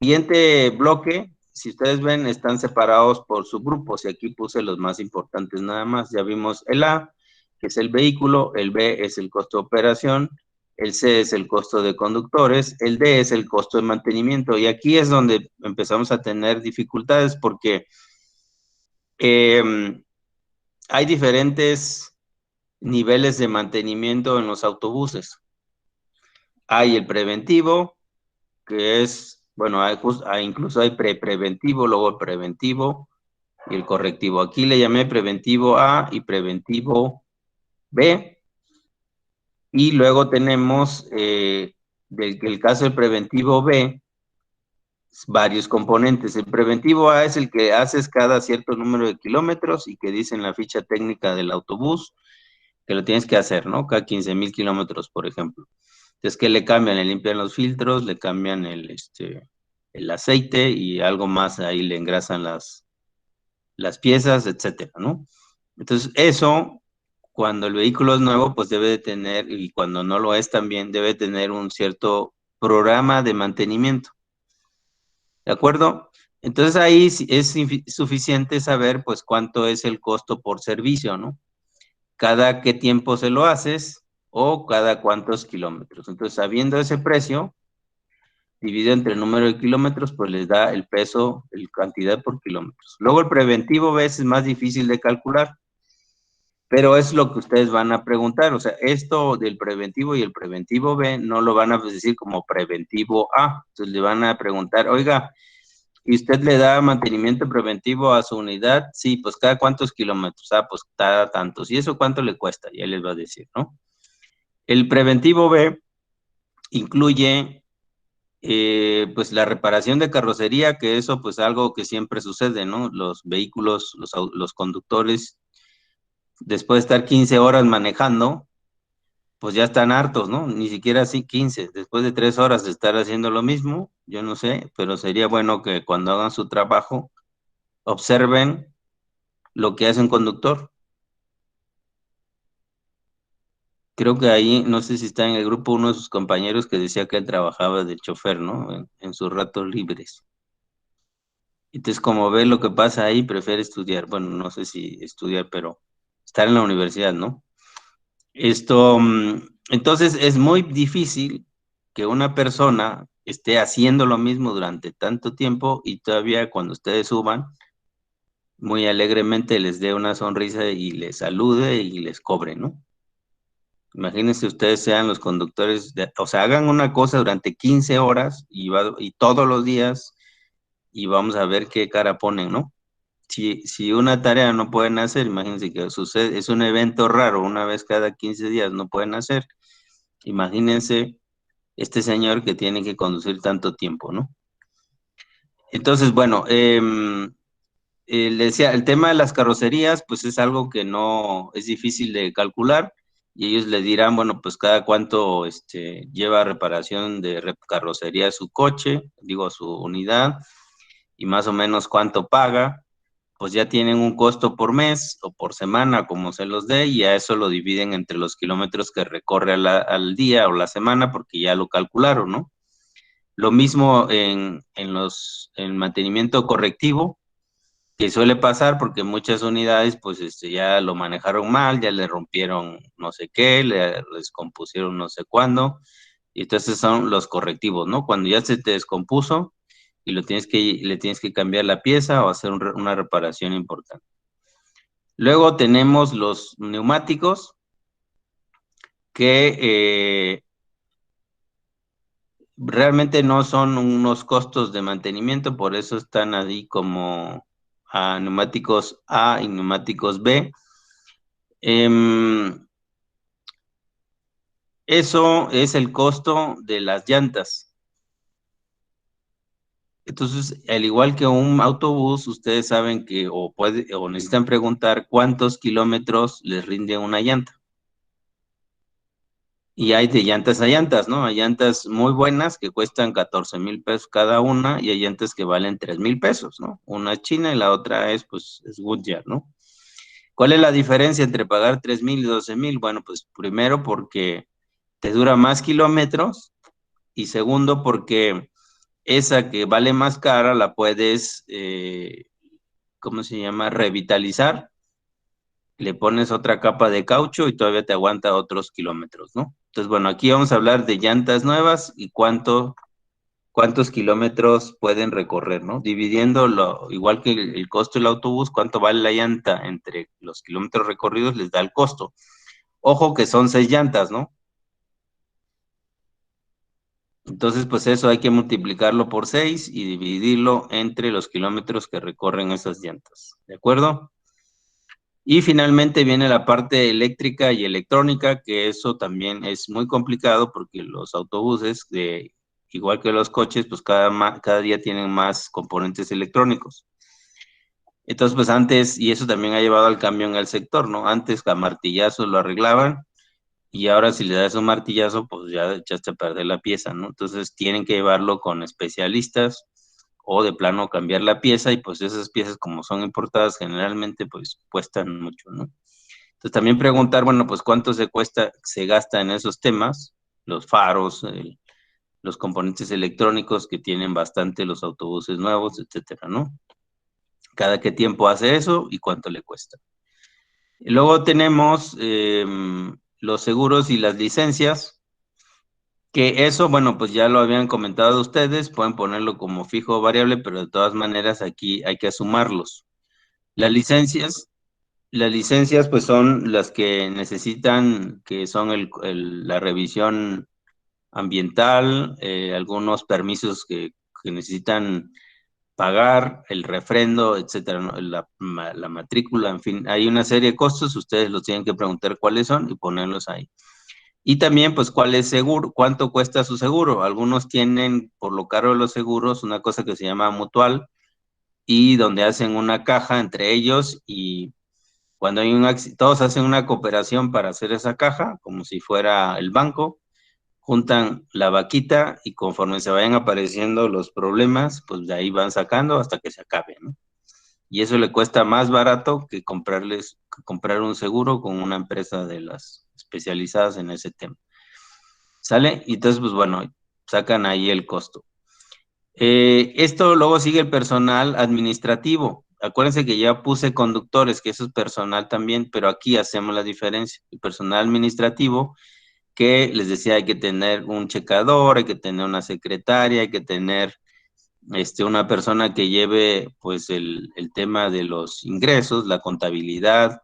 Siguiente bloque, si ustedes ven, están separados por subgrupos y aquí puse los más importantes nada más. Ya vimos el A, que es el vehículo, el B es el costo de operación, el C es el costo de conductores, el D es el costo de mantenimiento. Y aquí es donde empezamos a tener dificultades porque hay diferentes niveles de mantenimiento en los autobuses. Hay el preventivo, que es, bueno, incluso hay preventivo, luego el preventivo y el correctivo. Aquí le llamé preventivo A y preventivo B. Y luego tenemos, el caso del preventivo B, varios componentes. El preventivo A es el que haces cada cierto número de kilómetros y que dice en la ficha técnica del autobús que lo tienes que hacer, ¿no? Cada 15,000 kilómetros, por ejemplo. Entonces, ¿qué le cambian? Le limpian los filtros, le cambian el aceite y algo más, ahí le engrasan las piezas, etcétera, ¿no? Entonces, eso, cuando el vehículo es nuevo, pues debe de tener, y cuando no lo es también, debe tener un cierto programa de mantenimiento. ¿De acuerdo? Entonces, ahí es suficiente saber, pues, cuánto es el costo por servicio, ¿no? Cada qué tiempo se lo haces o cada cuántos kilómetros. Entonces, sabiendo ese precio, dividido entre el número de kilómetros, pues les da el peso, el cantidad por kilómetros. Luego el preventivo B es más difícil de calcular, pero es lo que ustedes van a preguntar. O sea, esto del preventivo y el preventivo B no lo van a decir como preventivo A. Entonces le van a preguntar, oiga, ¿y usted le da mantenimiento preventivo a su unidad? Sí, pues cada cuántos kilómetros. Ah, pues cada tantos. ¿Y eso cuánto le cuesta? Ya les va a decir, ¿no? El preventivo B incluye pues la reparación de carrocería, que eso pues algo que siempre sucede, ¿no? Los vehículos, los conductores, después de estar 15 horas manejando, pues ya están hartos, ¿no? Ni siquiera así 15, después de 3 horas de estar haciendo lo mismo, yo no sé, pero sería bueno que cuando hagan su trabajo, observen lo que hace un conductor. Creo que ahí, no sé si está en el grupo uno de sus compañeros que decía que él trabajaba de chofer, ¿no? En sus ratos libres. Entonces, como ve lo que pasa ahí, prefiere estudiar. Bueno, no sé si estudiar, pero estar en la universidad, ¿no? Entonces es muy difícil que una persona esté haciendo lo mismo durante tanto tiempo y todavía cuando ustedes suban, muy alegremente les dé una sonrisa y les salude y les cobre, ¿no? Imagínense ustedes sean los conductores, o sea, hagan una cosa durante 15 horas y todos los días y vamos a ver qué cara ponen, ¿no? Si una tarea no pueden hacer, imagínense que sucede, es un evento raro, una vez cada 15 días no pueden hacer, imagínense este señor que tiene que conducir tanto tiempo, ¿no? Entonces, bueno, le decía, el tema de las carrocerías, pues es algo que no, es difícil de calcular, y ellos le dirán, bueno, pues cada cuánto lleva reparación de carrocería su coche, digo, su unidad, y más o menos cuánto paga, pues ya tienen un costo por mes o por semana, como se los dé, y a eso lo dividen entre los kilómetros que recorre al día o la semana, porque ya lo calcularon, ¿no? Lo mismo en mantenimiento correctivo, que suele pasar porque muchas unidades, pues ya lo manejaron mal, ya le rompieron no sé qué, le descompusieron no sé cuándo, y entonces son los correctivos, ¿no? Cuando ya se te descompuso, y le tienes que cambiar la pieza o hacer una reparación importante. Luego tenemos los neumáticos, que realmente no son unos costos de mantenimiento, por eso están ahí como neumáticos A y neumáticos B. Eso es el costo de las llantas. Entonces, al igual que un autobús, ustedes saben que o necesitan preguntar cuántos kilómetros les rinde una llanta. Y hay de llantas a llantas, ¿no? Hay llantas muy buenas que cuestan 14,000 pesos cada una y hay llantas que valen 3,000 pesos, ¿no? Una es china y la otra es, pues, es Goodyear, ¿no? ¿Cuál es la diferencia entre pagar 3,000 y 12,000? Bueno, pues primero porque te dura más kilómetros y segundo porque esa que vale más cara la puedes, ¿cómo se llama? Revitalizar. Le pones otra capa de caucho y todavía te aguanta otros kilómetros, ¿no? Entonces, bueno, aquí vamos a hablar de llantas nuevas y cuántos kilómetros pueden recorrer, ¿no? Dividiendo igual que el costo del autobús, cuánto vale la llanta entre los kilómetros recorridos les da el costo. Ojo que son 6 llantas, ¿no? Entonces, pues eso hay que multiplicarlo por 6 y dividirlo entre los kilómetros que recorren esas llantas, ¿de acuerdo? Y finalmente viene la parte eléctrica y electrónica, que eso también es muy complicado porque los autobuses, igual que los coches, pues cada día tienen más componentes electrónicos. Entonces, pues antes, y eso también ha llevado al cambio en el sector, ¿no? Antes a martillazos lo arreglaban y ahora si le das un martillazo, pues ya echaste a perder la pieza, ¿no? Entonces tienen que llevarlo con especialistas o de plano cambiar la pieza y pues esas piezas como son importadas generalmente pues cuestan mucho, ¿no? Entonces también preguntar, bueno, pues cuánto se gasta en esos temas, los faros, los componentes electrónicos que tienen bastante los autobuses nuevos, etcétera, ¿no? Cada qué tiempo hace eso y cuánto le cuesta. Y luego tenemos los seguros y las licencias, que eso, bueno, pues ya lo habían comentado ustedes, pueden ponerlo como fijo o variable, pero de todas maneras aquí hay que sumarlos. Las licencias pues son las que necesitan, que son la revisión ambiental, algunos permisos que necesitan pagar, el refrendo, etcétera, ¿no? La matrícula, en fin, hay una serie de costos, ustedes los tienen que preguntar cuáles son y ponerlos ahí. Y también, pues, ¿cuál es seguro? ¿Cuánto cuesta su seguro? Algunos tienen, por lo caro de los seguros, una cosa que se llama mutual y donde hacen una caja entre ellos y cuando hay todos hacen una cooperación para hacer esa caja, como si fuera el banco, juntan la vaquita y conforme se vayan apareciendo los problemas, pues de ahí van sacando hasta que se acabe, ¿no? Y eso le cuesta más barato que comprar un seguro con una empresa de las especializadas en ese tema. ¿Sale? Y entonces, pues bueno, sacan ahí el costo. Esto luego sigue el personal administrativo. Acuérdense que ya puse conductores, que eso es personal también, pero aquí hacemos la diferencia. El personal administrativo, que les decía, hay que tener un checador, hay que tener una secretaria, hay que tener una persona que lleve pues el tema de los ingresos, la contabilidad,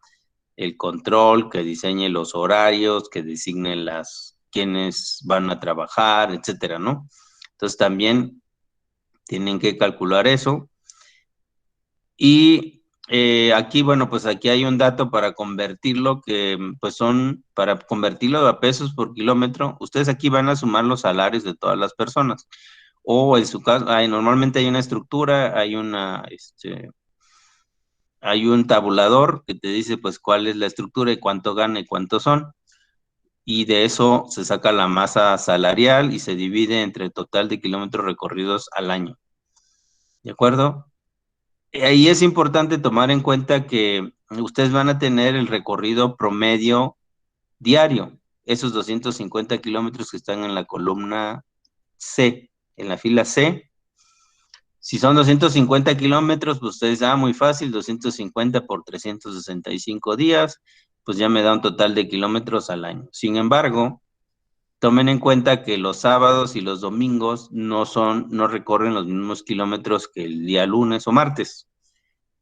el control, que diseñe los horarios, que designe quienes van a trabajar, etcétera, ¿no? Entonces también tienen que calcular eso. Y aquí, bueno, pues aquí hay un dato para convertirlo, que pues para convertirlo a pesos por kilómetro, ustedes aquí van a sumar los salarios de todas las personas. O en su caso, normalmente hay una estructura, hay un tabulador que te dice pues cuál es la estructura y cuánto gana y cuántos son. Y de eso se saca la masa salarial y se divide entre el total de kilómetros recorridos al año. ¿De acuerdo? Ahí es importante tomar en cuenta que ustedes van a tener el recorrido promedio diario, esos 250 kilómetros que están en la columna C, en la fila C. Si son 250 kilómetros, pues ustedes, muy fácil, 250 por 365 días, pues ya me da un total de kilómetros al año. Sin embargo, tomen en cuenta que los sábados y los domingos no recorren los mismos kilómetros que el día lunes o martes.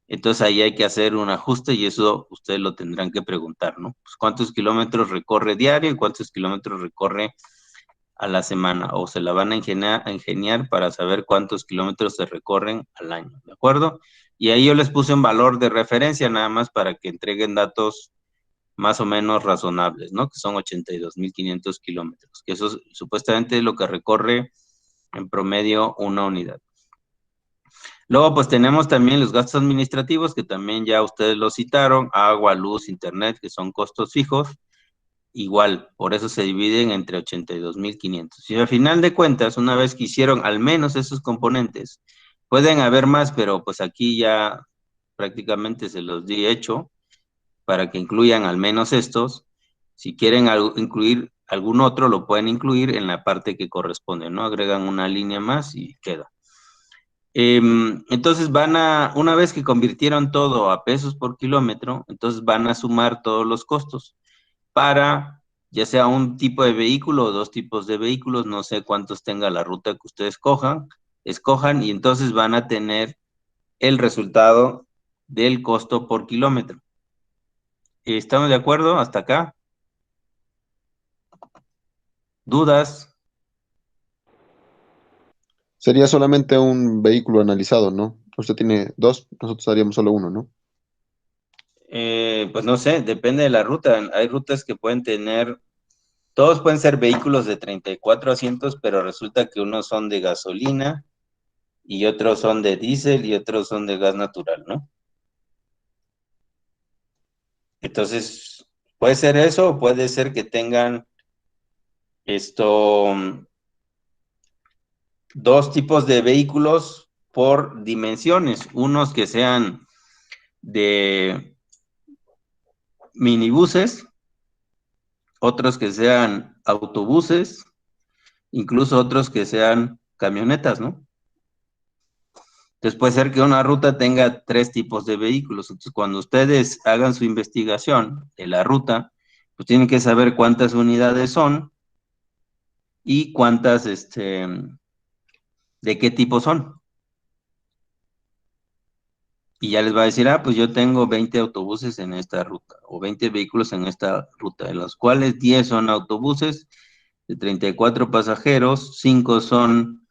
Entonces ahí hay que hacer un ajuste y eso ustedes lo tendrán que preguntar, ¿no? Pues cuántos kilómetros recorre diario y cuántos kilómetros recorre a la semana, o se la van a ingeniar para saber cuántos kilómetros se recorren al año, ¿de acuerdo? Y ahí yo les puse un valor de referencia nada más para que entreguen datos más o menos razonables, ¿no? Que son 82,500 kilómetros, que eso supuestamente es lo que recorre en promedio una unidad. Luego, pues tenemos también los gastos administrativos, que también ya ustedes lo citaron, agua, luz, internet, que son costos fijos. igual, por eso se dividen entre 82.500. Y al final de cuentas, una vez que hicieron al menos esos componentes, pueden haber más, pero pues aquí ya prácticamente se los di hecho para que incluyan al menos estos. Si quieren incluir algún otro, lo pueden incluir en la parte que corresponde, ¿no? Agregan una línea más y queda. Entonces una vez que convirtieron todo a pesos por kilómetro, entonces van a sumar todos los costos para ya sea un tipo de vehículo o dos tipos de vehículos, no sé cuántos tenga la ruta que ustedes escojan, y entonces van a tener el resultado del costo por kilómetro. ¿Estamos de acuerdo hasta acá? ¿Dudas? Sería solamente un vehículo analizado, ¿no? Usted tiene dos, nosotros haríamos solo uno, ¿no? Pues no sé, depende de la ruta. Hay rutas que pueden tener, todos pueden ser vehículos de 34 asientos, pero resulta que unos son de gasolina y otros son de diésel y otros son de gas natural, ¿no? Entonces, puede ser eso o puede ser que tengan dos tipos de vehículos por dimensiones, unos que sean de minibuses, otros que sean autobuses, incluso otros que sean camionetas, ¿no? Entonces puede ser que una ruta tenga tres tipos de vehículos. Entonces, cuando ustedes hagan su investigación de la ruta, pues tienen que saber cuántas unidades son y cuántas, de qué tipo son. Y ya les va a decir, pues yo tengo 20 autobuses en esta ruta, o 20 vehículos en esta ruta, de los cuales 10 son autobuses de 34 pasajeros, 5 son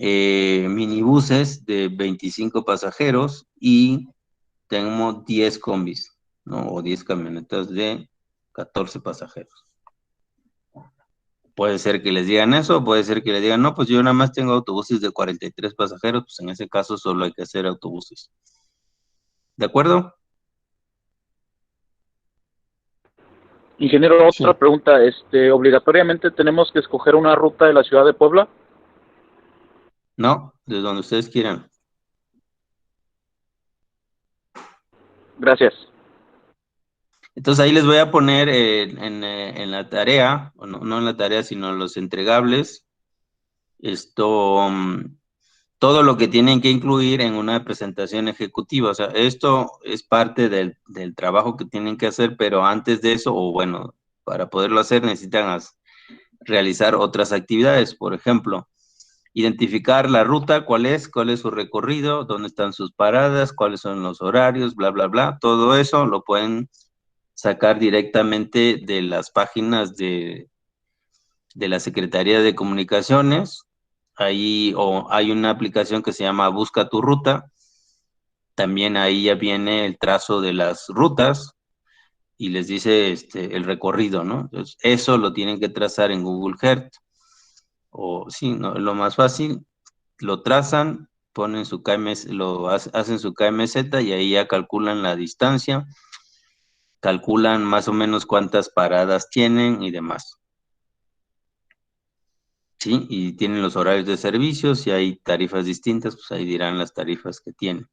minibuses de 25 pasajeros y tenemos 10 combis, ¿no? O 10 camionetas de 14 pasajeros. Puede ser que les digan eso, puede ser que les digan, no, pues yo nada más tengo autobuses de 43 pasajeros, pues en ese caso solo hay que hacer autobuses. ¿De acuerdo? Ingeniero, Sí. otra pregunta, ¿obligatoriamente tenemos que escoger una ruta de la ciudad de Puebla? No, de donde ustedes quieran. Gracias. Entonces ahí les voy a poner en la tarea, o no en la tarea, sino en los entregables, todo lo que tienen que incluir en una presentación ejecutiva. O sea, esto es parte del trabajo que tienen que hacer, pero antes de eso, o bueno, para poderlo hacer necesitan realizar otras actividades. Por ejemplo, identificar la ruta, cuál es su recorrido, dónde están sus paradas, cuáles son los horarios, bla, bla, bla. Todo eso lo pueden sacar directamente de las páginas de la Secretaría de Comunicaciones. Ahí hay una aplicación que se llama Busca tu Ruta. También ahí ya viene el trazo de las rutas y les dice el recorrido, ¿no? Entonces, eso lo tienen que trazar en Google Earth. O sí, ¿no? Lo más fácil, lo trazan, ponen su KMZ, hacen su KMZ y ahí ya calculan la distancia, calculan más o menos cuántas paradas tienen y demás. Sí, y tienen los horarios de servicios, si hay tarifas distintas, pues ahí dirán las tarifas que tienen.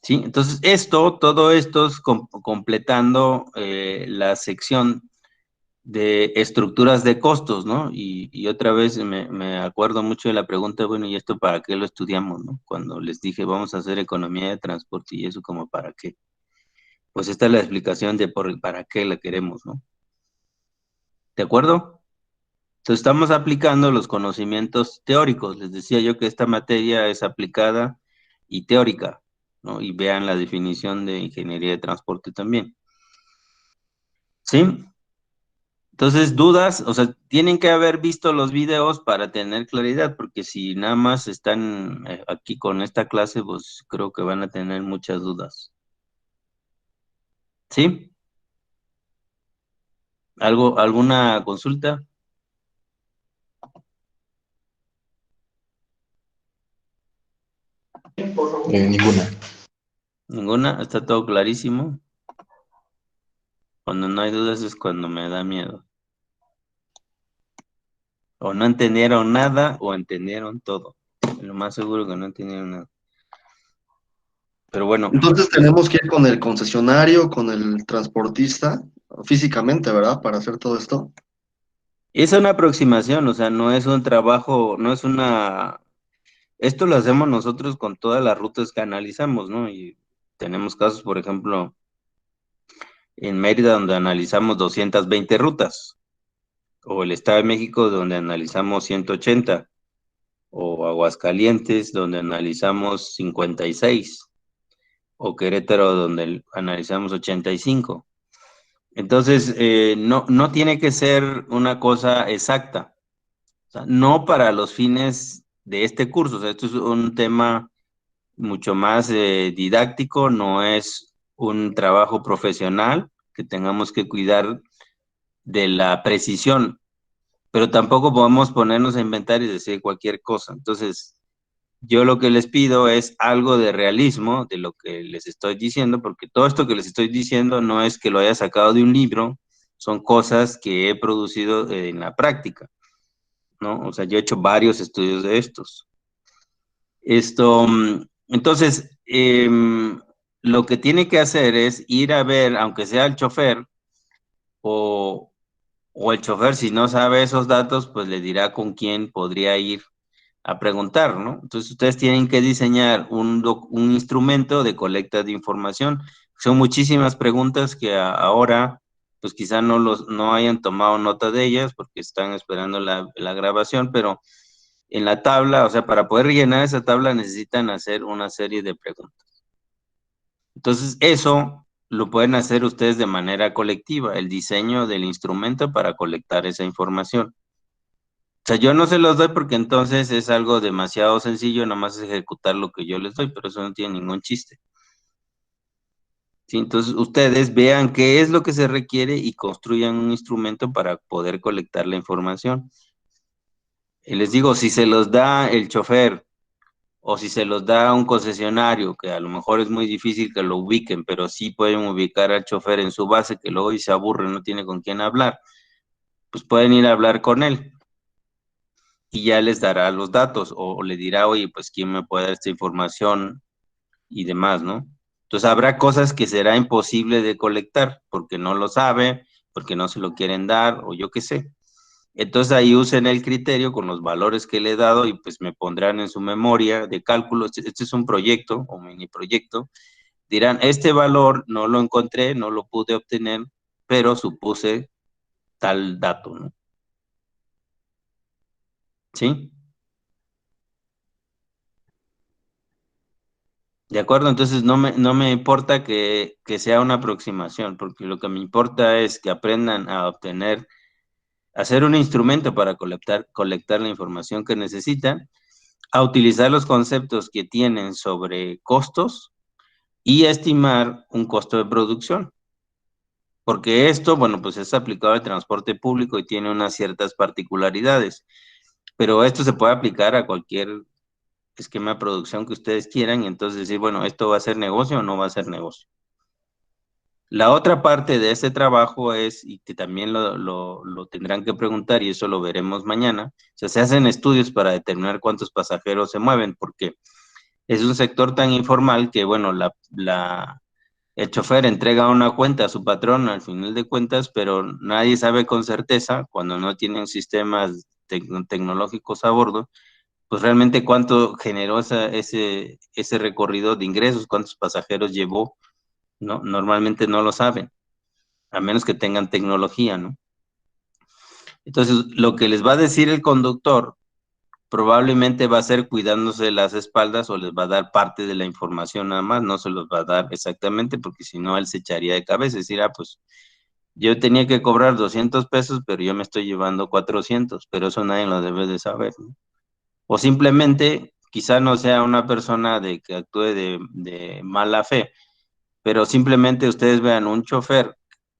Sí, entonces todo esto es completando la sección de estructuras de costos, ¿no? Y otra vez me acuerdo mucho de la pregunta, bueno, ¿y esto para qué lo estudiamos, no? Cuando les dije, vamos a hacer economía de transporte y eso como para qué. Pues esta es la explicación de para qué la queremos, ¿no? ¿De acuerdo? Entonces estamos aplicando los conocimientos teóricos. Les decía yo que esta materia es aplicada y teórica, ¿no? Y vean la definición de ingeniería de transporte también. ¿Sí? Entonces, dudas, o sea, tienen que haber visto los videos para tener claridad, porque si nada más están aquí con esta clase, pues creo que van a tener muchas dudas. ¿Sí? ¿Alguna consulta? Ninguna. ¿Ninguna? ¿Está todo clarísimo? Cuando no hay dudas es cuando me da miedo. O no entendieron nada o entendieron todo. Lo más seguro que no entendieron nada. Pero bueno, Entonces tenemos que ir con el concesionario, con el transportista, físicamente, ¿verdad? Para hacer todo esto. es una aproximación, o sea, no es un trabajo, no es una... Esto lo hacemos nosotros con todas las rutas que analizamos, ¿no? Y tenemos casos, por ejemplo, en Mérida, donde analizamos 220 rutas, o el Estado de México, donde analizamos 180, o Aguascalientes, donde analizamos 56, o Querétaro, donde analizamos 85. Entonces, no tiene que ser una cosa exacta, o sea, no para los fines de este curso, o sea, esto es un tema mucho más didáctico, no es un trabajo profesional que tengamos que cuidar de la precisión, pero tampoco podemos ponernos a inventar y decir cualquier cosa. Entonces, yo lo que les pido es algo de realismo de lo que les estoy diciendo, porque todo esto que les estoy diciendo no es que lo haya sacado de un libro, son cosas que he producido en la práctica, ¿no? O sea, yo he hecho varios estudios de estos. Entonces, lo que tiene que hacer es ir a ver, aunque sea el chofer, o, o el chofer, si no sabe esos datos, pues le dirá con quién podría ir a preguntar, ¿no? Entonces, ustedes tienen que diseñar un instrumento de colecta de información. Son muchísimas preguntas que ahora, pues quizá no hayan tomado nota de ellas porque están esperando la grabación, pero en la tabla, o sea, para poder rellenar esa tabla necesitan hacer una serie de preguntas. Entonces, eso lo pueden hacer ustedes de manera colectiva, el diseño del instrumento para colectar esa información. O sea, yo no se los doy porque entonces es algo demasiado sencillo, nomás ejecutar lo que yo les doy, pero eso no tiene ningún chiste. ¿Sí? Entonces, ustedes vean qué es lo que se requiere y construyan un instrumento para poder colectar la información. Y les digo, si se los da el chofer o si se los da un concesionario, que a lo mejor es muy difícil que lo ubiquen, pero sí pueden ubicar al chofer en su base, que luego y se aburre, no tiene con quién hablar, pues pueden ir a hablar con él y ya les dará los datos o le dirá, oye, pues quién me puede dar esta información y demás, ¿no? Entonces habrá cosas que será imposible de colectar porque no lo sabe, porque no se lo quieren dar o yo qué sé. Entonces ahí usen el criterio con los valores que le he dado y pues me pondrán en su memoria de cálculo, este es un proyecto o mini proyecto, dirán, este valor no lo encontré, no lo pude obtener, pero supuse tal dato, ¿no? ¿Sí? De acuerdo, entonces no me importa que sea una aproximación, porque lo que me importa es que aprendan a obtener, hacer un instrumento para colectar la información que necesitan, a utilizar los conceptos que tienen sobre costos y estimar un costo de producción. Porque esto, bueno, pues es aplicado al transporte público y tiene unas ciertas particularidades, pero esto se puede aplicar a cualquier esquema de producción que ustedes quieran y entonces decir, bueno, ¿esto va a ser negocio o no va a ser negocio? La otra parte de este trabajo es, y que también lo tendrán que preguntar, y eso lo veremos mañana, o sea, se hacen estudios para determinar cuántos pasajeros se mueven, porque es un sector tan informal que, bueno, el chofer entrega una cuenta a su patrón al final de cuentas, pero nadie sabe con certeza, cuando no tienen sistemas tecnológicos a bordo, pues realmente cuánto generó ese recorrido de ingresos, cuántos pasajeros llevó, ¿no? Normalmente no lo saben, a menos que tengan tecnología, ¿no? Entonces, lo que les va a decir el conductor probablemente va a ser cuidándose las espaldas o les va a dar parte de la información nada más, no se los va a dar exactamente porque si no él se echaría de cabeza y decir, pues yo tenía que cobrar 200 pesos, pero yo me estoy llevando 400, pero eso nadie lo debe de saber, ¿no? O simplemente, quizá no sea una persona que actúe de mala fe, pero simplemente ustedes vean un chofer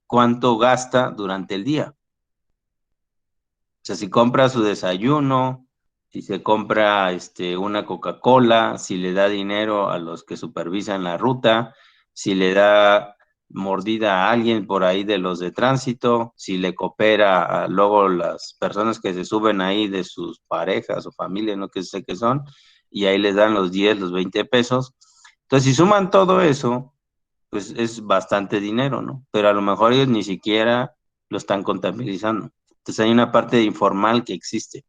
cuánto gasta durante el día. O sea, si compra su desayuno, si se compra una Coca-Cola, si le da dinero a los que supervisan la ruta, si le da mordida a alguien por ahí de los de tránsito, si le coopera a luego las personas que se suben ahí de sus parejas o familias, no que sé qué son, y ahí les dan los 10, los 20 pesos. Entonces, si suman todo eso, pues es bastante dinero, ¿no? Pero a lo mejor ellos ni siquiera lo están contabilizando. Entonces hay una parte informal que existe.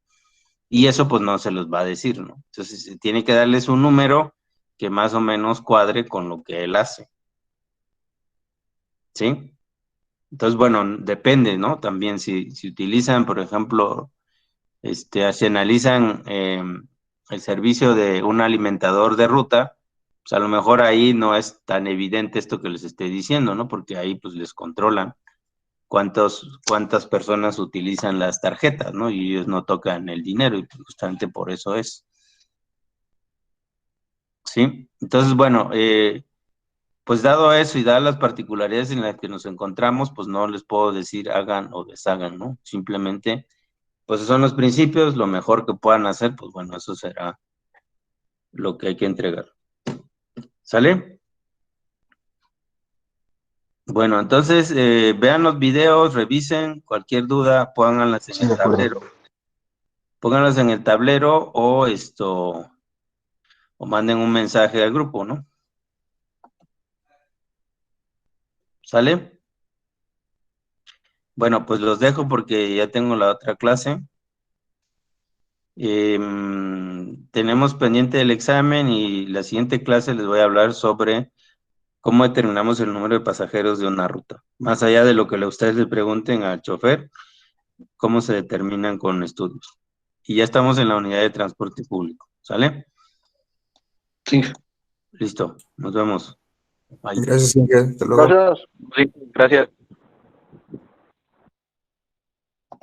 Y eso pues no se los va a decir, ¿no? Entonces tiene que darles un número que más o menos cuadre con lo que él hace. ¿Sí? Entonces, bueno, depende, ¿no? También si utilizan, por ejemplo, si analizan el servicio de un alimentador de ruta, pues a lo mejor ahí no es tan evidente esto que les estoy diciendo, ¿no? Porque ahí pues les controlan cuántas personas utilizan las tarjetas, ¿no? Y ellos no tocan el dinero y justamente por eso es. ¿Sí? Entonces, bueno, pues dado eso y dadas las particularidades en las que nos encontramos, pues no les puedo decir hagan o deshagan, ¿no? Simplemente, pues esos son los principios, lo mejor que puedan hacer, pues bueno, eso será lo que hay que entregar. ¿Sale? Bueno, entonces vean los videos, revisen, cualquier duda, pónganlas en el tablero. Pónganlas en el tablero o o manden un mensaje al grupo, ¿no? ¿Sale? Bueno, pues los dejo porque ya tengo la otra clase. Tenemos pendiente el examen y la siguiente clase les voy a hablar sobre cómo determinamos el número de pasajeros de una ruta. Más allá de lo que ustedes le pregunten al chofer, cómo se determinan con estudios. Y ya estamos en la unidad de transporte público. ¿Sale? Sí. Listo. Nos vemos. Bye. Gracias, Inge. Hasta luego. Gracias. Sí, gracias.